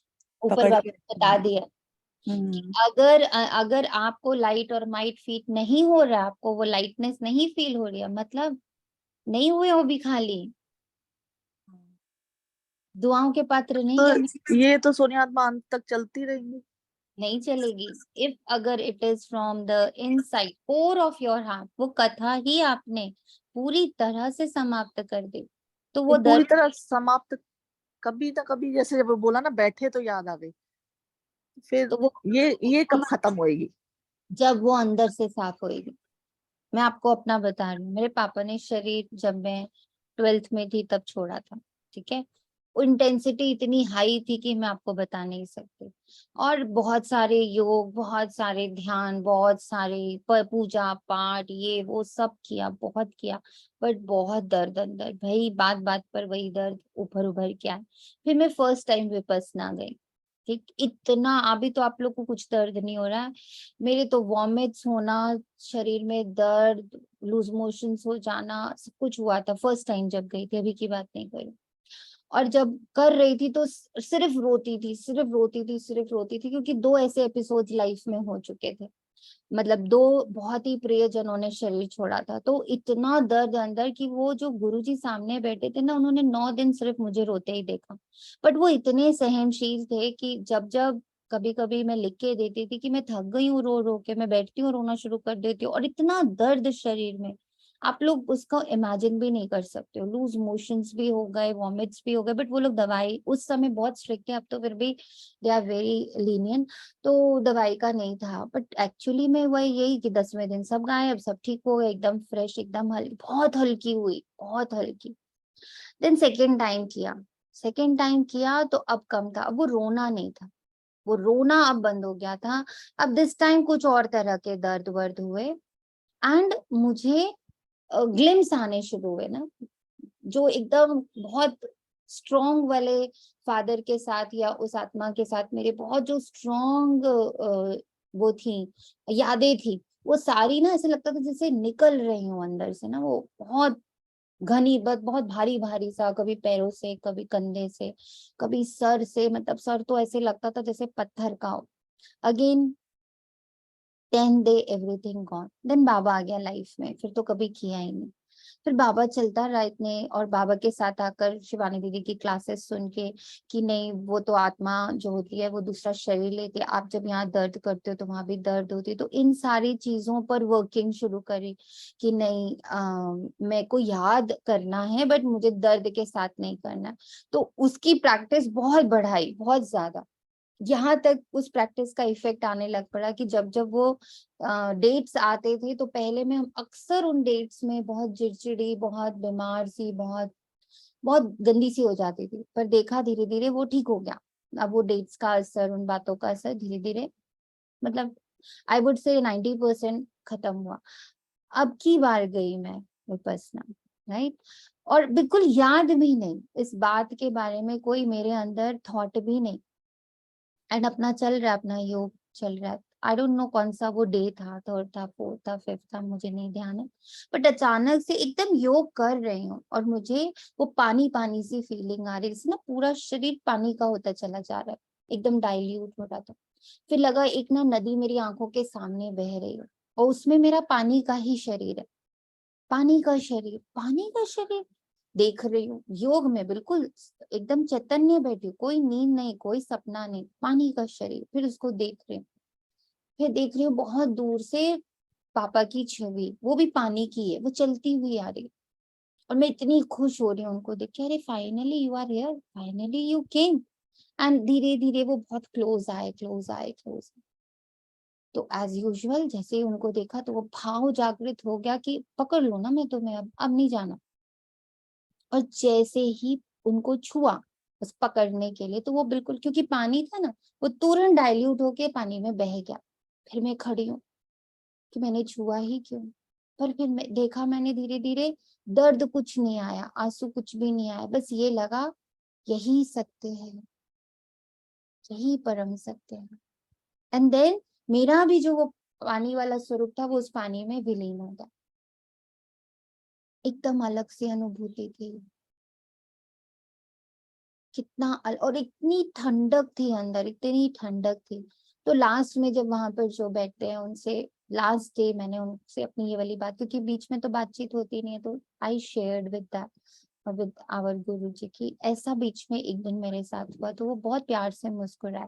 ऊपर पकड़ वापस के बता दिया कि अगर आपको लाइट और माइट फीट नहीं हो रहा, आपको वो लाइटनेस नहीं फील हो रही है, मतलब नहीं हुए हो भी खाली, दुआओं के पात्र नहीं करने, तो ये तो सोनिया आत्मा अंत तक चलती रहेंगी, नहीं चलेगी। इफ अगर it is from the inside core of your heart, वो कथा ही आपने पूरी तरह से समाप्त कर दी, तो ये वो पूरी दर्द, तरह समाप्त कभी ना कभी, जैसे जब बोला ना बैठे तो याद आ गई, फिर तो वो ये कब खत्म होएगी? जब वो अंदर से साफ होएगी। मैं आपको अपना बता रही हूँ, मेरे पापा ने शरीर जब मैं 12th में थी तब छोड़ा था, ठीक है। इंटेंसिटी इतनी हाई थी कि मैं आपको बता नहीं सकती, और बहुत सारे योग, बहुत सारे ध्यान, बहुत सारे पूजा पाठ, ये वो सब किया, बहुत किया, बट बहुत दर्द अंदर, भाई बात बात पर वही दर्द उभर उभर के आया। फिर मैं फर्स्ट टाइम विपस्सना गई, ठीक। इतना अभी तो आप लोग को कुछ दर्द नहीं हो रहा है, मेरे तो वॉमिट्स होना, शरीर में दर्द, लूज मोशंस हो जाना, सब कुछ हुआ था फर्स्ट टाइम जब गई थी, अभी की बात नहीं करी। और जब कर रही थी तो सिर्फ रोती थी, सिर्फ रोती थी, सिर्फ रोती थी, क्योंकि 2 ऐसे एपिसोड लाइफ में हो चुके थे, मतलब 2 बहुत ही प्रियजनों ने शरीर छोड़ा था, तो इतना दर्द अंदर कि वो जो गुरुजी सामने बैठे थे ना, उन्होंने 9 दिन सिर्फ मुझे रोते ही देखा, बट वो इतने सहनशील थे कि जब जब कभी कभी मैं लिख के देती थी कि मैं थक गई हूँ रो रो के, मैं बैठती हूँ रोना शुरू कर देती हूँ, और इतना दर्द शरीर में, आप लोग उसको इमेजिन भी नहीं कर सकते हो। लूज मोशंस भी हो गए, वॉमिट्स भी हो गए, बट वो लोग दवाई उस समय बहुत स्ट्रिक्ट है, अब तो फिर भी दे आर वेरी लीनियंट, तो दवाई का नहीं था। बट एक्चुअली में वही यही कि 10वें दिन सब गायब, सब ठीक हो गए, एकदम फ्रेश, एकदम बहुत हल्की हुई, बहुत हल्की। देन सेकेंड टाइम किया तो अब कम था, अब वो रोना नहीं था, वो रोना अब बंद हो गया था। अब दिस टाइम कुछ और तरह के दर्द वर्द हुए, एंड मुझे ग्लिम्स आने शुरू हुए ना, जो एकदम बहुत स्ट्रॉन्ग वाले फादर के साथ या उस आत्मा के साथ मेरे बहुत जो स्ट्रॉन्ग वो थी यादें थी, वो सारी ना ऐसे लगता था जैसे निकल रही हूँ अंदर से ना, वो बहुत घनी बहुत भारी भारी सा, कभी पैरों से, कभी कंधे से, कभी सर से, मतलब सर तो ऐसे लगता था जैसे पत्थर का हो। Again 10th day everything gone. Then बाबा आ गया लाइफ में, फिर तो कभी किया ही नहीं। फिर बाबा चलता रहा इतने, और बाबा के साथ आकर शिवानी दीदी की क्लासेस सुन के कि नहीं वो तो आत्मा जो होती है वो दूसरा शरीर लेती है, आप जब यहाँ दर्द करते हो तो वहां भी दर्द होती है, तो इन सारी चीजों पर वर्किंग शुरू करी कि नहीं मेरे को याद करना है बट मुझे दर्द के साथ नहीं करना है। तो उसकी प्रैक्टिस बहुत बढ़ाई, बहुत ज्यादा, यहाँ तक उस प्रैक्टिस का इफेक्ट आने लग पड़ा कि जब जब वो डेट्स आते थे तो पहले में हम अक्सर उन डेट्स में बहुत चिड़चिड़ी, बहुत बीमार सी, बहुत बहुत गंदी सी हो जाती थी, पर देखा धीरे धीरे वो ठीक हो गया। अब वो डेट्स का असर, उन बातों का असर धीरे धीरे, मतलब आई वुड से 90% खत्म हुआ। अब की बार गई मैं विपस्सना, राइट, और बिल्कुल याद भी नहीं इस बात के बारे में, कोई मेरे अंदर थॉट भी नहीं, एंड अपना चल रहा है, अपना योग चल रहा है। आई डोंट नो कौन सा वो डे था, 3rd था, 4th था, 5th था, मुझे नहीं ध्यान है, बट अचानक से एकदम योग कर रही हूँ और मुझे वो पानी पानी सी फीलिंग आ रही है, जैसे ना पूरा शरीर पानी का होता चला जा रहा है, एकदम डाइल्यूट हो रहा था। फिर लगा एक ना नदी मेरी आंखों के सामने बह रही है और उसमें मेरा पानी का ही शरीर है, पानी का शरीर, पानी का शरीर देख रही हूँ योग में, बिल्कुल एकदम चैतन्य बैठी हूँ, कोई नींद नहीं, कोई सपना नहीं, पानी का शरीर। फिर उसको देख रही हूँ, फिर देख रही हूँ बहुत दूर से पापा की छवि, वो भी पानी की है, वो चलती हुई आ रही है, और मैं इतनी खुश हो रही हूँ उनको देख के, अरे finally you are here, finally you came. And धीरे धीरे वो बहुत क्लोज आए, क्लोज आए, क्लोज। तो एज यूजुअल जैसे ही उनको देखा तो वो भाव जागृत हो गया कि पकड़ लो ना मैं तुम्हें, अब नहीं जाना। और जैसे ही उनको छुआ बस पकड़ने के लिए, तो वो बिल्कुल, क्योंकि पानी था ना, वो तुरंत डाइल्यूट होके पानी में बह गया। फिर मैं खड़ी हूँ कि मैंने छुआ ही क्यों, पर फिर मैं देखा, मैंने धीरे धीरे, दर्द कुछ नहीं आया, आंसू कुछ भी नहीं आया, बस ये लगा यही सत्य है, यही परम सत्य है। एंड देन मेरा भी जो वो पानी वाला स्वरूप था वो उस पानी में विलीन हो गया, एकदम अलग सी अनुभूति थी, कितना और इतनी ठंडक थी अंदर, इतनी ठंडक थी। तो लास्ट में जब वहां पर जो बैठते हैं उनसे लास्ट डे मैंने उनसे अपनी ये वाली बात, क्योंकि बीच में तो बातचीत होती नहीं है, तो आई शेयर्ड विद दैट और विद आवर गुरु जी की ऐसा बीच में एक दिन मेरे साथ हुआ। तो वो बहुत प्यार से मुस्कुराए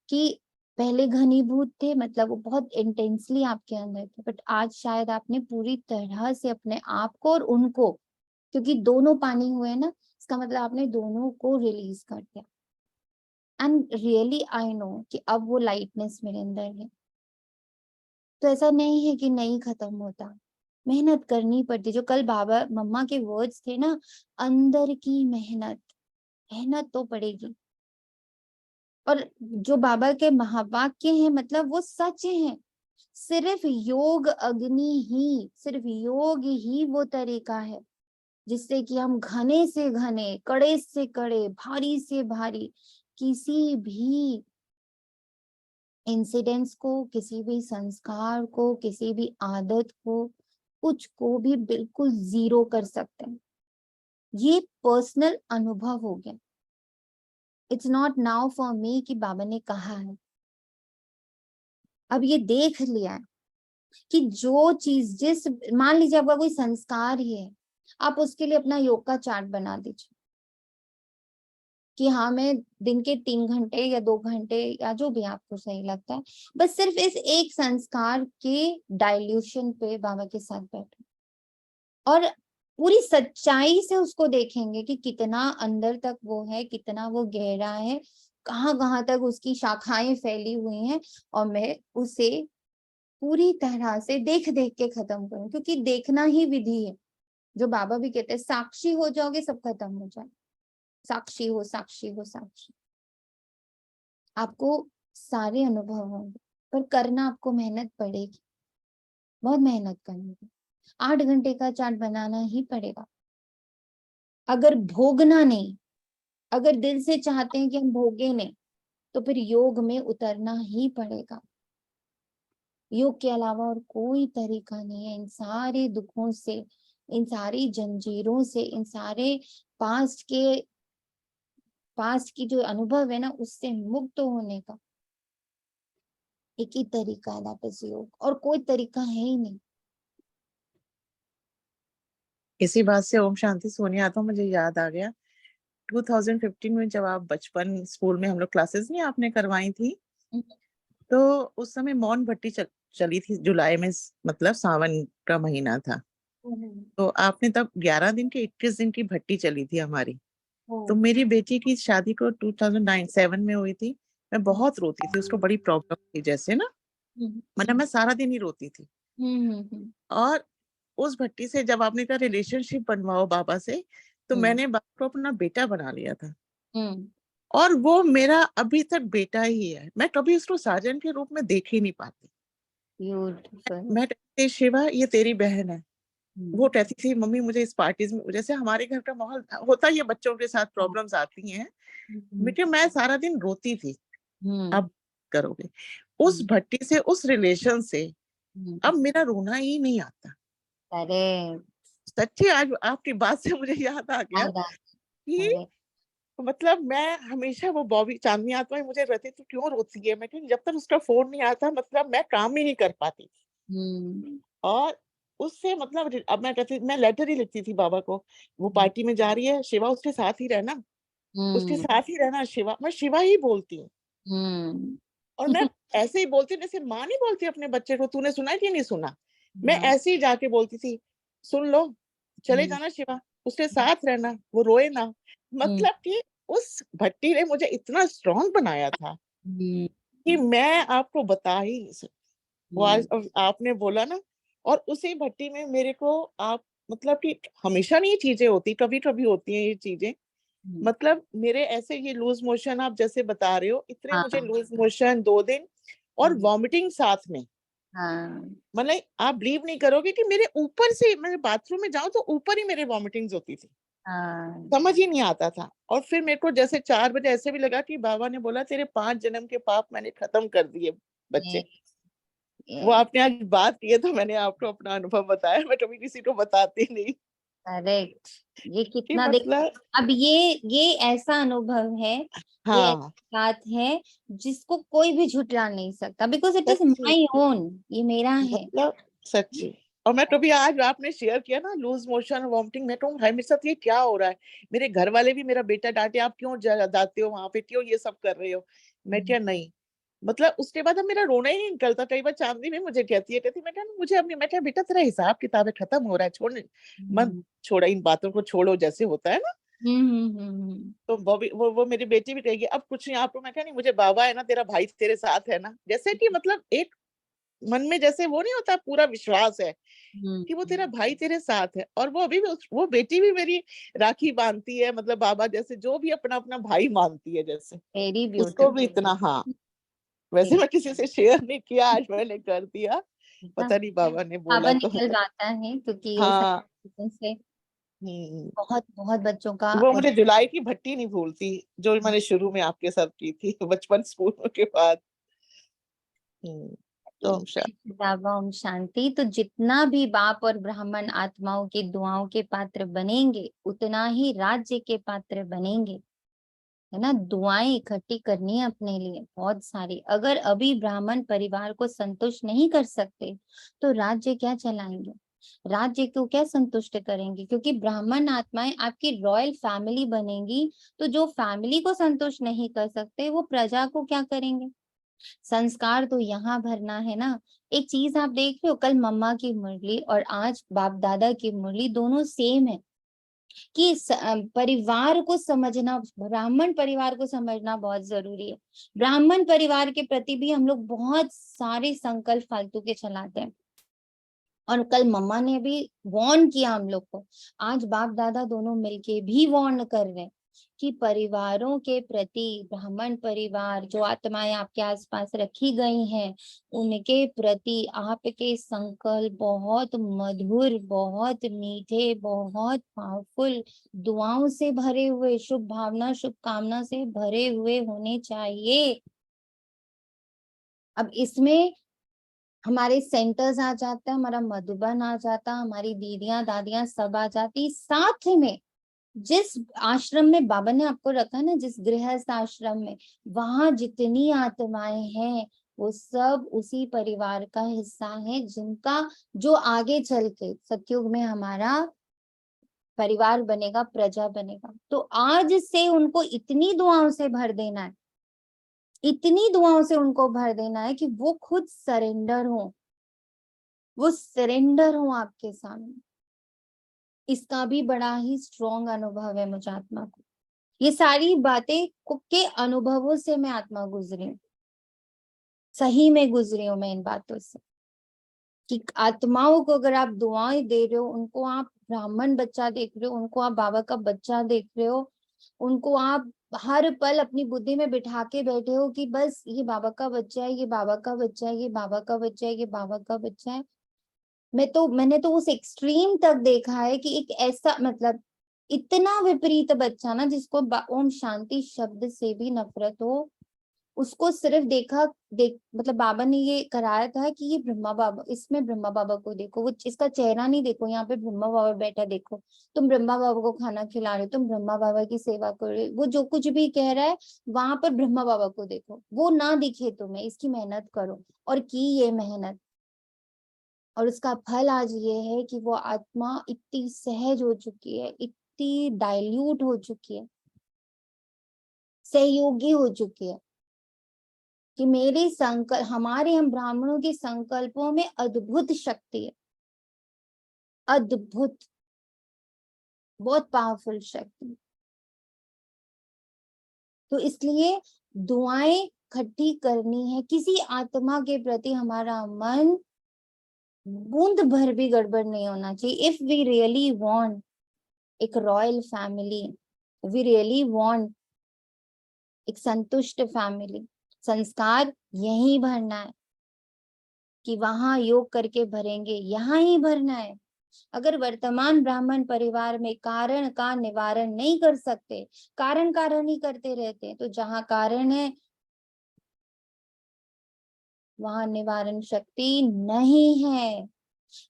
कि पहले घनीभूत थे, मतलब वो बहुत इंटेंसली आपके अंदर थे, बट आज शायद आपने पूरी तरह से अपने आप को और उनको, क्योंकि दोनों पानी हुए ना, इसका मतलब आपने दोनों को रिलीज कर दिया। एंड रियली आई नो कि अब वो लाइटनेस मेरे अंदर है। तो ऐसा नहीं है कि नहीं खत्म होता, मेहनत करनी पड़ती, जो कल बाबा मम्मा के वर्ड्स थे ना, अंदर की मेहनत, मेहनत तो पड़ेगी। और जो बाबा के महावाक्य हैं, मतलब वो सच हैं। सिर्फ योग अग्नि ही, सिर्फ योग ही वो तरीका है जिससे कि हम घने से घने, कड़े से कड़े, भारी से भारी किसी भी इंसिडेंट्स को, किसी भी संस्कार को, किसी भी आदत को, कुछ को भी बिल्कुल जीरो कर सकते हैं। ये पर्सनल अनुभव हो गया। It's not now for me कि बाबा ने कहा है, अब ये देख लिया है कि जो चीज, जिस, मान लीजिए आपका कोई संस्कार ही है, आप उसके लिए अपना योग का चार्ट बना दीजिए कि हाँ मैं दिन के 3 घंटे या 2 घंटे या जो भी आपको सही लगता है, बस सिर्फ इस एक संस्कार के डाइल्यूशन पे बाबा के साथ बैठे और पूरी सच्चाई से उसको देखेंगे कि कितना अंदर तक वो है, कितना वो गहरा है, कहाँ कहाँ तक उसकी शाखाएं फैली हुई हैं, और मैं उसे पूरी तरह से देख देख के खत्म करूं, क्योंकि देखना ही विधि है। जो बाबा भी कहते हैं, साक्षी हो जाओगे सब खत्म हो जाए। साक्षी हो, साक्षी हो, साक्षी। आपको सारे अनुभव होंगे, पर करना आपको मेहनत पड़ेगी, बहुत मेहनत करनी है। 8 घंटे का चार्ट बनाना ही पड़ेगा। अगर भोगना नहीं, अगर दिल से चाहते हैं कि हम भोगे नहीं, तो फिर योग में उतरना ही पड़ेगा। योग के अलावा और कोई तरीका नहीं है इन सारे दुखों से, इन सारी जंजीरों से, इन सारे पास्ट की जो अनुभव है ना, उससे मुक्त होने का एक ही तरीका है, दैट इज योग, और कोई तरीका है ही नहीं। इसी बात से ओम शांति सोनिया, तो मुझे याद आ गया 2015 में जब आप बचपन स्कूल में हम लोग क्लासेस नहीं आपने करवाई थी, तो उस समय मौन भट्टी चली थी जुलाई में, मतलब सावन का महीना था। तो आपने तब 11 दिन के 21 दिन की भट्टी चली थी हमारी। तो मेरी बेटी की शादी को 2009-7 में हुई थी। मैं बहुत रोती थी, उसको बड़ी प्रॉब्लम थी जैसे ना, मतलब मैं सारा दिन ही रोती थी। और उस भट्टी से जब आपने कहा रिलेशनशिप बनवाओ बाबा से, तो मैंने बाबा को अपना बेटा बना लिया था। और वो मेरा अभी तक बेटा ही है। मैं कभी उसको साजन के रूप में देख ही नहीं पाती। मैं कहती शिवा ये तेरी बहन है। वो कहती थी मम्मी मुझे इस पार्टीज में, जैसे हमारे घर का माहौल होता ही है, बच्चों के साथ प्रॉब्लम्स आती हैं, बेटे मैं सारा दिन रोती थी। अब करोगे उस भट्टी से, उस रिलेशन से अब मेरा रोना ही नहीं आता। अरे सच्ची आज आपकी बात से मुझे याद आ गया कि मतलब मैं हमेशा वो बॉबी चांदनी आत्मा ही मुझे रहती थी, क्यों रोती है। मैं जब तक उसका फोन नहीं आता मतलब मैं काम ही नहीं कर पाती थी। और उससे मतलब अब मैं कहती, मैं लेटर ही लिखती थी बाबा को, वो पार्टी में जा रही है शिवा उसके साथ ही रहना, उसके साथ ही रहना शिवा। मैं शिवा ही बोलती हूँ। और मैं ऐसे ही बोलती जैसे माँ नहीं बोलती अपने बच्चे को, तूने सुना कि नहीं सुना। मैं ऐसे ही जाके बोलती थी, सुन लो चले जाना शिवा, उसके साथ रहना, वो रोए ना। मतलब कि उस भट्टी ने मुझे इतना स्ट्रॉन्ग बनाया था कि मैं आपको बता ही नहीं सकती। वो आज आपने बोला ना, और उसी भट्टी में मेरे को आप मतलब कि हमेशा नहीं चीजें होती, कभी कभी होती हैं ये चीजें। मतलब मेरे ऐसे ये लूज मोशन आप जैसे बता रहे हो, इतने मुझे लूज मोशन 2 दिन और वॉमिटिंग साथ में। मतलब आप बिलीव नहीं करोगे कि मेरे ऊपर से, मैं बाथरूम में जाऊं तो ऊपर ही मेरे वॉमिटिंग्स होती थी। समझ ही नहीं आता था। और फिर मेरे को जैसे 4 बजे ऐसे भी लगा कि बाबा ने बोला तेरे 5 जन्म के पाप मैंने खत्म कर दिए बच्चे। वो आपने आज बात की है तो मैंने आपको अपना अनुभव बताया, मैं कभी किसी को बताती नहीं। करेक्ट। ये कितना मतलब अब ये ऐसा अनुभव है, ये ऐसी बात है जिसको कोई भी झुठला नहीं सकता, because it is my own, ये मेरा है। मतलब सच्ची। और मैं कभी आज आपने शेयर किया ना लूज मोशन वॉमिटिंग, मैं कहूँ भाई मेरे साथ ये क्या हो रहा है। मेरे घर वाले भी मेरा बेटा डांटे, आप क्यों जाते हो वहां पे, क्यों ये सब कर रहे हो। मैं क्या नहीं, मतलब उसके बाद अब मेरा रोना ही नहीं निकलता। कई बार चांदनी भी मुझे कहती है मैं क्या मुझे अपनी, मैं क्या बेटा तेरा हिसाब किताब खत्म हो रहा है, छोड़ मन छोड़ा, इन बातों को छोड़ो जैसे होता है ना। तो वो मेरी बेटी भी कहेगी अब कुछ नहीं आपको। मैं क्या नहीं, मुझे बाबा है ना, तेरा भाई तेरे साथ है ना, जैसे कि मतलब एक मन में जैसे वो नहीं होता पूरा विश्वास है कि वो तेरा भाई तेरे साथ है। और वो अभी भी वो बेटी भी मेरी राखी बांधती है, मतलब बाबा जैसे जो भी अपना अपना भाई मानती है जैसे, उसको भी इतना। हाँ वैसे मैं किसी से शेयर नहीं किया, आज मैंने कर दिया, पता नहीं बाबा ने बोला तो। निकल जाता है क्योंकि ये हाँ से बहुत बहुत बच्चों का। वो मुझे जुलाई की भट्टी नहीं भूलती जो मैंने शुरू में आपके साथ की थी बचपन स्कूल के बाद। ओम शांति। तो जितना भी बाप और ब्राह्मण आत्माओं की दुआओं के पात्र बनेंगे, उतना ही राज्य के पात्र बनेंगे, है ना। दुआएं इकट्ठी करनी है अपने लिए बहुत सारी। अगर अभी ब्राह्मण परिवार को संतुष्ट नहीं कर सकते तो राज्य क्या चलाएंगे। राज्य को क्या संतुष्ट करेंगे? क्योंकि ब्राह्मण आत्माएं आपकी रॉयल फैमिली बनेंगी, तो जो फैमिली को संतुष्ट नहीं कर सकते वो प्रजा को क्या करेंगे? संस्कार तो यहाँ भरना है ना। एक चीज आप देख रहे हो, कल मम्मा की मुरली और आज बाप दादा की मुरली दोनों सेम है कि परिवार को समझना, ब्राह्मण परिवार को समझना बहुत जरूरी है। ब्राह्मण परिवार के प्रति भी हम लोग बहुत सारे संकल्प फालतू के चलाते हैं, और कल मम्मा ने भी वार्न किया हम लोग को, आज बाप दादा दोनों मिलके भी वार्न कर रहे हैं कि परिवारों के प्रति, ब्राह्मण परिवार जो आत्माएं आपके आसपास रखी गई हैं, उनके प्रति आपके संकल्प बहुत मधुर, बहुत मीठे, बहुत पावरफुल, दुआओं से भरे हुए, शुभ भावना शुभकामना से भरे हुए होने चाहिए। अब इसमें हमारे सेंटर्स आ जाता है, हमारा मधुबन आ जाता, हमारी दीदियां दादियां सब आ जाती। साथ में जिस आश्रम में बाबा ने आपको रखा ना, जिस गृहस्थ आश्रम में, वहां जितनी आत्माएं हैं वो सब उसी परिवार का हिस्सा है, जिनका जो आगे चल के सतयुग में हमारा परिवार बनेगा, प्रजा बनेगा। तो आज से उनको इतनी दुआओं से भर देना है, इतनी दुआओं से उनको भर देना है कि वो खुद सरेंडर हो, वो सरेंडर हो आपके सामने। इसका भी बड़ा ही स्ट्रॉन्ग अनुभव है मुझे आत्मा को। ये सारी बातें के अनुभवों से मैं आत्मा गुजरी हूँ, सही में गुजरी हूँ मैं इन बातों से, कि आत्माओं को अगर आप दुआएं दे रहे हो, उनको आप ब्राह्मण बच्चा देख रहे हो, उनको आप बाबा का बच्चा देख रहे हो, उनको आप हर पल अपनी बुद्धि में बिठा के बैठे हो कि बस ये बाबा का बच्चा है, ये बाबा का बच्चा है, ये बाबा का बच्चा है, ये बाबा का बच्चा है। मैंने तो उस एक्सट्रीम तक देखा है कि एक ऐसा, मतलब इतना विपरीत बच्चा ना, जिसको ओम शांति शब्द से भी नफरत हो, उसको सिर्फ मतलब बाबा ने ये कराया था कि ये ब्रह्मा बाबा, इसमें ब्रह्मा बाबा को देखो, वो इसका चेहरा नहीं देखो, यहाँ पे ब्रह्मा बाबा बैठा देखो, तुम ब्रह्मा बाबा को खाना खिला रहे हो, तुम ब्रह्मा बाबा की सेवा कर रहे हो, वो जो कुछ भी कह रहा है वहां पर ब्रह्मा बाबा को देखो, वो ना दिखे तुम्हें, इसकी मेहनत करो। और की ये मेहनत, और उसका फल आज ये है कि वो आत्मा इतनी सहज हो चुकी है, इतनी डाइल्यूट हो चुकी है, सहयोगी हो चुकी है, कि मेरे संकल्प, हम ब्राह्मणों के संकल्पों में अद्भुत शक्ति है, अद्भुत, बहुत पावरफुल शक्ति। तो इसलिए दुआएं इकट्ठी करनी है। किसी आत्मा के प्रति हमारा मन बूंद भर भी गड़बड़ नहीं होना चाहिए। इफ वी रियली वांट एक royal family, we really want एक संतुष्ट फैमिली, संस्कार यही भरना है कि वहां योग करके भरेंगे, यहाँ ही भरना है। अगर वर्तमान ब्राह्मण परिवार में कारण का निवारण नहीं कर सकते, कारण ही करते रहते, तो जहाँ कारण है वहां निवारण शक्ति नहीं है।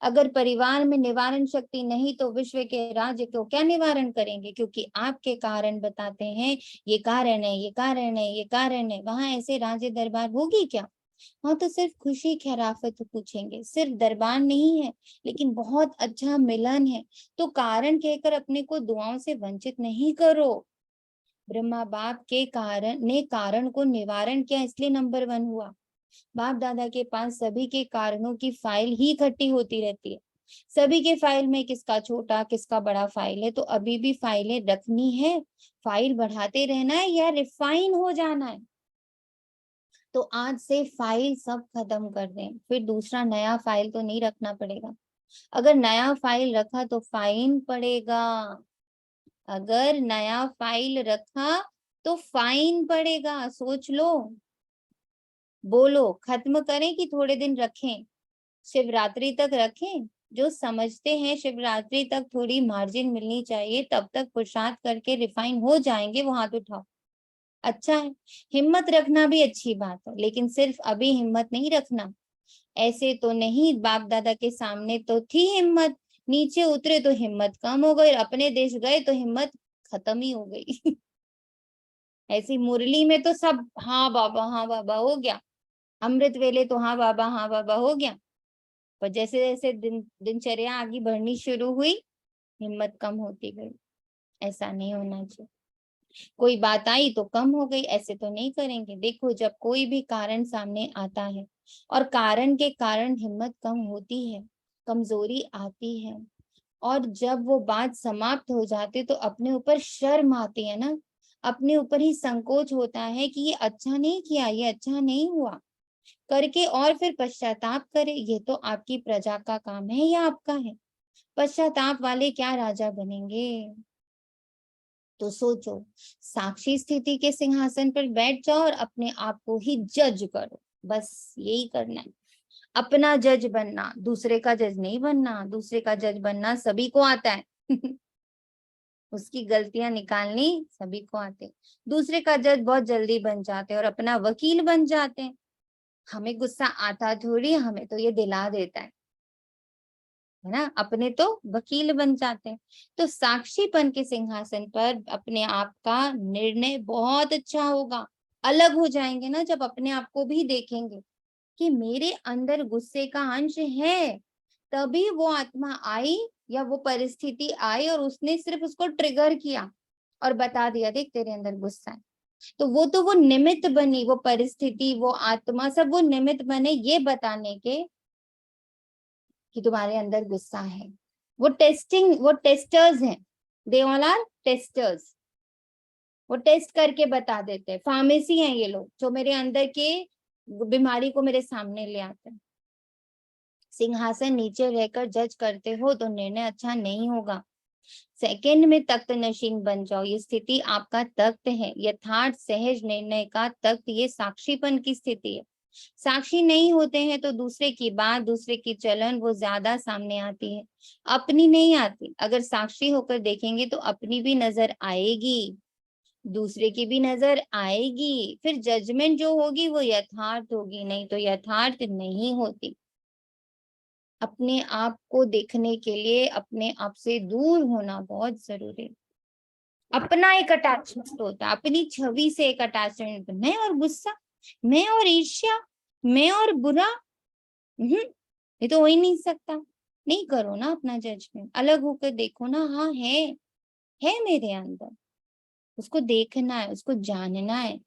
अगर परिवार में निवारण शक्ति नहीं तो विश्व के राज्य को क्या निवारण करेंगे? क्योंकि आपके कारण बताते हैं ये कारण है, ये कारण है, ये कारण है। वहां ऐसे राज्य दरबार होगी क्या? वहां तो सिर्फ खुशी खैराफत पूछेंगे, सिर्फ दरबार नहीं है, लेकिन बहुत अच्छा मिलन है। तो कारण कहकर अपने को दुआओं से वंचित नहीं करो। ब्रह्मा बाप के कारण को निवारण किया, इसलिए नंबर 1 हुआ। बाप दादा के पास सभी के कारणों की फाइल ही इकट्ठी होती रहती है। सभी के फाइल में किसका छोटा किसका बड़ा फाइल है, तो अभी भी फाइलें रखनी है, फाइल बढ़ाते रहना है या रिफाइन हो जाना है। तो आज से फाइल सब खत्म कर दें, फिर दूसरा नया फाइल तो नहीं रखना पड़ेगा। अगर नया फाइल रखा तो फाइन पड़ेगा, अगर नया फाइल रखा तो फाइन पड़ेगा। सोच लो, बोलो, खत्म करें कि थोड़े दिन रखें? शिवरात्रि तक रखें। जो समझते हैं शिवरात्रि तक थोड़ी मार्जिन मिलनी चाहिए, तब तक पुरुषार्थ करके रिफाइन हो जाएंगे, वो हाथ उठाओ। अच्छा है, हिम्मत रखना भी अच्छी बात है, लेकिन सिर्फ अभी हिम्मत नहीं रखना। ऐसे तो नहीं, बाप दादा के सामने तो थी हिम्मत, नीचे उतरे तो हिम्मत कम हो गई, अपने देश गए तो हिम्मत खत्म ही हो गई। ऐसी मुरली में तो सब हाँ बाबा हो गया, अमृत वेले तो हाँ बाबा हो गया, पर जैसे जैसे दिनचर्या आगे बढ़नी शुरू हुई, हिम्मत कम होती गई। ऐसा नहीं होना चाहिए। कोई बात आई तो कम हो गई, ऐसे तो नहीं करेंगे। देखो, जब कोई भी कारण सामने आता है और कारण के कारण हिम्मत कम होती है, कमजोरी आती है, और जब वो बात समाप्त हो जाती तो अपने ऊपर शर्म आती है ना, अपने ऊपर ही संकोच होता है कि ये अच्छा नहीं किया, ये अच्छा नहीं हुआ करके, और फिर पश्चाताप करे। ये तो आपकी प्रजा का काम है या आपका है? पश्चाताप वाले क्या राजा बनेंगे? तो सोचो, साक्षी स्थिति के सिंहासन पर बैठ जाओ और अपने आप को ही जज करो। बस यही करना है, अपना जज बनना, दूसरे का जज नहीं बनना। दूसरे का जज बनना सभी को आता है उसकी गलतियां निकालनी सभी को आते। दूसरे का जज बहुत जल्दी बन जाते हैं और अपना वकील बन जाते हैं। हमें गुस्सा आता थोड़ी, हमें तो ये दिला देता है ना, अपने तो वकील बन जाते हैं। तो साक्षीपन के सिंहासन पर अपने आप का निर्णय बहुत अच्छा होगा। अलग हो जाएंगे ना जब अपने आप को भी देखेंगे कि मेरे अंदर गुस्से का अंश है, तभी वो आत्मा आई या वो परिस्थिति आई और उसने सिर्फ उसको ट्रिगर किया और बता दिया, देख तेरे अंदर गुस्सा है। तो वो निमित्त बनी, वो परिस्थिति, वो आत्मा, सब वो निमित्त बने ये बताने के कि तुम्हारे अंदर गुस्सा है। वो टेस्टर्स हैं, दे ऑल आर टेस्टर्स। वो टेस्ट करके बता देते हैं। फार्मेसी हैं ये लोग जो मेरे अंदर के बीमारी को मेरे सामने ले आते हैं। सिंहासन नीचे रहकर जज करते हो तो निर्णय अच्छा नहीं होगा। सेकंड में तख्त नशीन बन जाओ, ये स्थिति आपका तख्त है, यथार्थ सहज निर्णय का तख्त, ये साक्षीपन की स्थिति है। साक्षी नहीं होते हैं तो दूसरे की बात, दूसरे की चलन वो ज्यादा सामने आती है, अपनी नहीं आती। अगर साक्षी होकर देखेंगे तो अपनी भी नजर आएगी, दूसरे की भी नजर आएगी। फिर जजमेंट जो होगी वो यथार्थ होगी, नहीं तो यथार्थ नहीं होती। अपने आप को देखने के लिए अपने आप से दूर होना बहुत जरूरी है। अपना एक अटैचमेंट होता है, अपनी छवि से एक अटैचमेंट। मैं और गुस्सा, मैं और ईर्ष्या, मैं और बुरा, ये तो हो ही नहीं सकता। नहीं करो ना अपना जजमेंट, अलग होकर देखो ना। हाँ है मेरे अंदर, उसको देखना है, उसको जानना है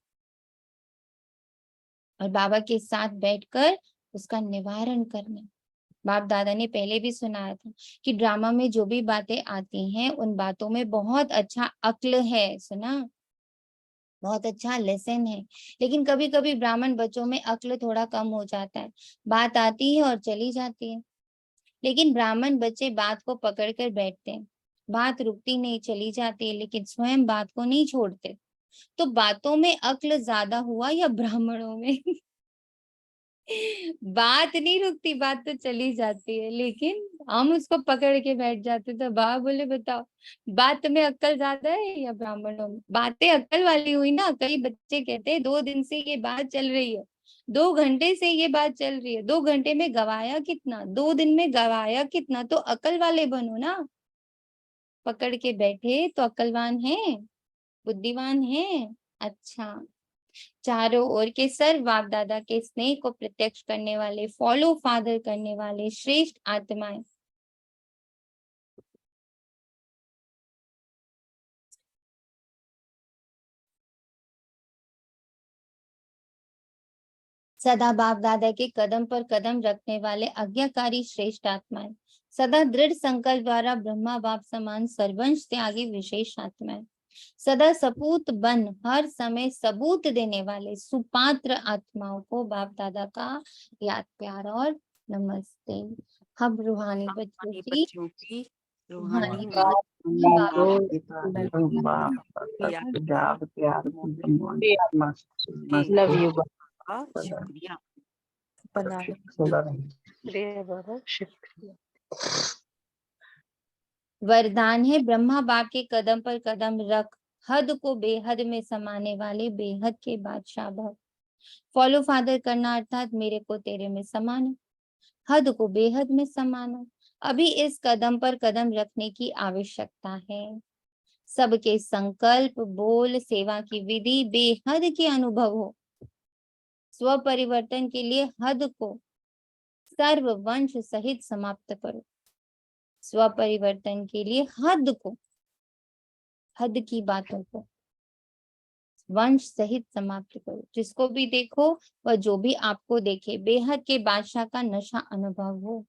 और बाबा के साथ बैठकर उसका निवारण करना है। बाप दादा ने पहले भी सुनाया था कि ड्रामा में जो भी बातें आती हैं उन बातों में बहुत अच्छा अक्ल है, सुना, बहुत अच्छा लेसन है। लेकिन कभी कभी ब्राह्मण बच्चों में अक्ल थोड़ा कम हो जाता है, बात आती है और चली जाती है। लेकिन ब्राह्मण बच्चे बात को पकड़ कर बैठते हैं, बात रुकती नहीं, चली जाती है, लेकिन स्वयं बात को नहीं छोड़ते। तो बातों में अक्ल ज्यादा हुआ या ब्राह्मणों में बात नहीं रुकती, बात तो चली जाती है, लेकिन हम उसको पकड़ के बैठ जाते। तो बाबा बोले बताओ, बात में अक्ल ज्यादा है या ब्राह्मणों में? बातें अक्ल वाली हुई ना। कई बच्चे कहते हैं 2 दिन से ये बात चल रही है, 2 घंटे से ये बात चल रही है, 2 घंटे में गवाया कितना, 2 दिन में गवाया कितना। तो अक्ल वाले बनो ना, पकड़ के बैठे तो अक्लवान है, बुद्धिमान है। अच्छा, चारों ओर के सर्व बाप दादा के स्नेह को प्रत्यक्ष करने वाले, फॉलो फादर करने वाले श्रेष्ठ आत्माएं सदा बाप दादा के कदम पर कदम रखने वाले आज्ञाकारी श्रेष्ठ आत्माएं, सदा दृढ़ संकल्प द्वारा ब्रह्मा बाप समान सर्वंश त्यागी विशेष आत्माएं, सदा सपूत बन हर समय सबूत देने वाले सुपात्र आत्माओं को बाप दादा का याद प्यार और नमस्ते। हम रूहानी बच्चों की रूहानी लव यू शुक्रिया। वरदान है ब्रह्मा बाप के कदम पर कदम रख, हद को बेहद में समाने वाले बेहद के बादशाह भव। फॉलो फादर करना अर्थात मेरे को तेरे में समाना, हद को बेहद में समाना। अभी इस कदम पर कदम रखने की आवश्यकता है। सबके संकल्प, बोल, सेवा की विधि बेहद के अनुभव हो। स्व परिवर्तन के लिए हद को सर्व वंश सहित समाप्त करो। स्व परिवर्तन के लिए हद की बातों को वंश सहित समाप्त करो। जिसको भी देखो वह जो भी आपको देखे, बेहद के बादशाह का नशा अनुभव हो,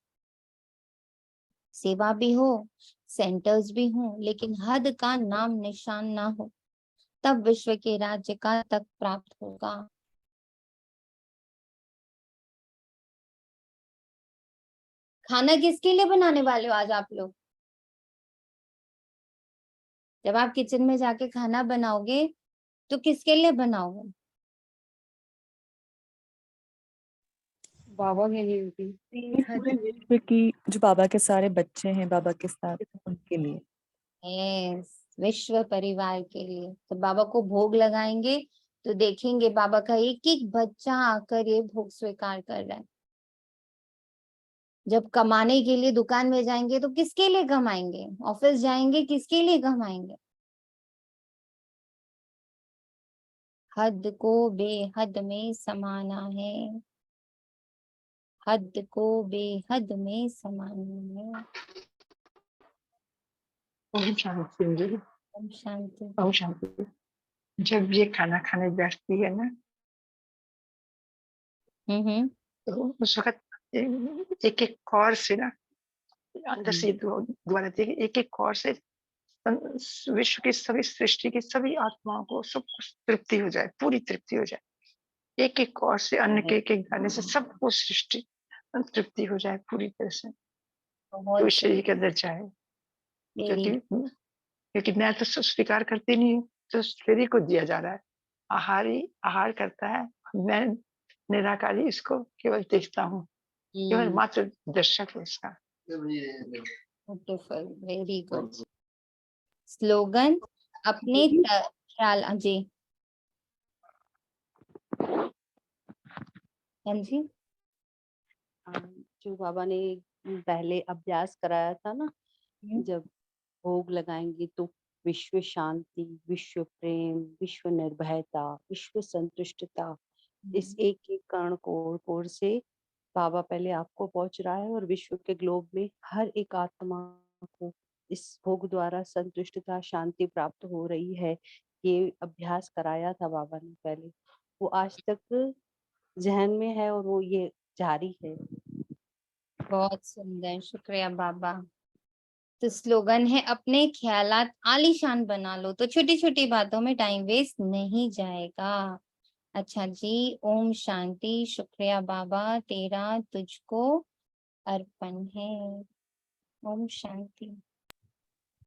सेवा भी हो, सेंटर्स भी हो, लेकिन हद का नाम निशान ना हो, तब विश्व के राज्य का तक प्राप्त होगा। खाना किसके लिए बनाने वाले हो आज आप लोग? जब आप किचन में जाके खाना बनाओगे तो किसके लिए बनाओगे? बाबा के लिए होती। पूरे विश्व की जो बाबा के सारे बच्चे हैं बाबा के साथ, उनके लिए। यस, विश्व परिवार के लिए। तो बाबा को भोग लगाएंगे तो देखेंगे बाबा का एक एक बच्चा आकर ये भोग स्वीकार कर रहा है। जब कमाने के लिए दुकान में जाएंगे तो किसके लिए कमाएंगे? ऑफिस जाएंगे किसके लिए कमाएंगे? हद को बेहद में समाना है, हद को बेहद में समाना है। ओम शांति जी। ओम शांति। ओम शांति। जब ये खाना खाने बैठती है ना, तो उस वक्त एक एक कौर से ना अंदर से दुआ रहती है कि एक एक कौर से विश्व की सभी सृष्टि की सभी आत्माओं को सब कुछ तृप्ति हो जाए, पूरी तृप्ति हो जाए। एक एक कौर से अन्न के एक एक दाने से सबको सृष्टि तृप्ति हो जाए पूरी तरह से, तो शरीर के अंदर जाए। क्योंकि मैं तो स्वीकार करती नहीं हूँ, तो शरीर को दिया जा रहा है। आहारी आहार करता है, मैं निराकारी इसको केवल देखता हूँ, केवल मात्र दर्शक हूँ इसका। Very good. स्लोगन अपने ख्याल। जी जी। जो बाबा ने पहले अभ्यास कराया था ना, जब भोग लगाएंगे तो विश्व शांति, विश्व प्रेम, विश्व निर्भयता, विश्व संतुष्टता, इस एक एक कण कोर से बाबा पहले आपको पहुंच रहा है और विश्व के ग्लोब में हर एक आत्मा को इस भोग द्वारा संतुष्टता, शांति प्राप्त हो रही है। ये अभ्यास कराया था बाबा ने पहले, वो आज तक जहन में है और वो ये जारी है। बहुत सुंदर, शुक्रिया बाबा। तो स्लोगन है अपने ख्यालात आलीशान बना लो, तो छोटी छोटी बातों में टाइम वेस्ट नहीं जाएगा। अच्छा जी, ओम शांति। शुक्रिया बाबा, तेरा तुझको अर्पण है। ओम शांति।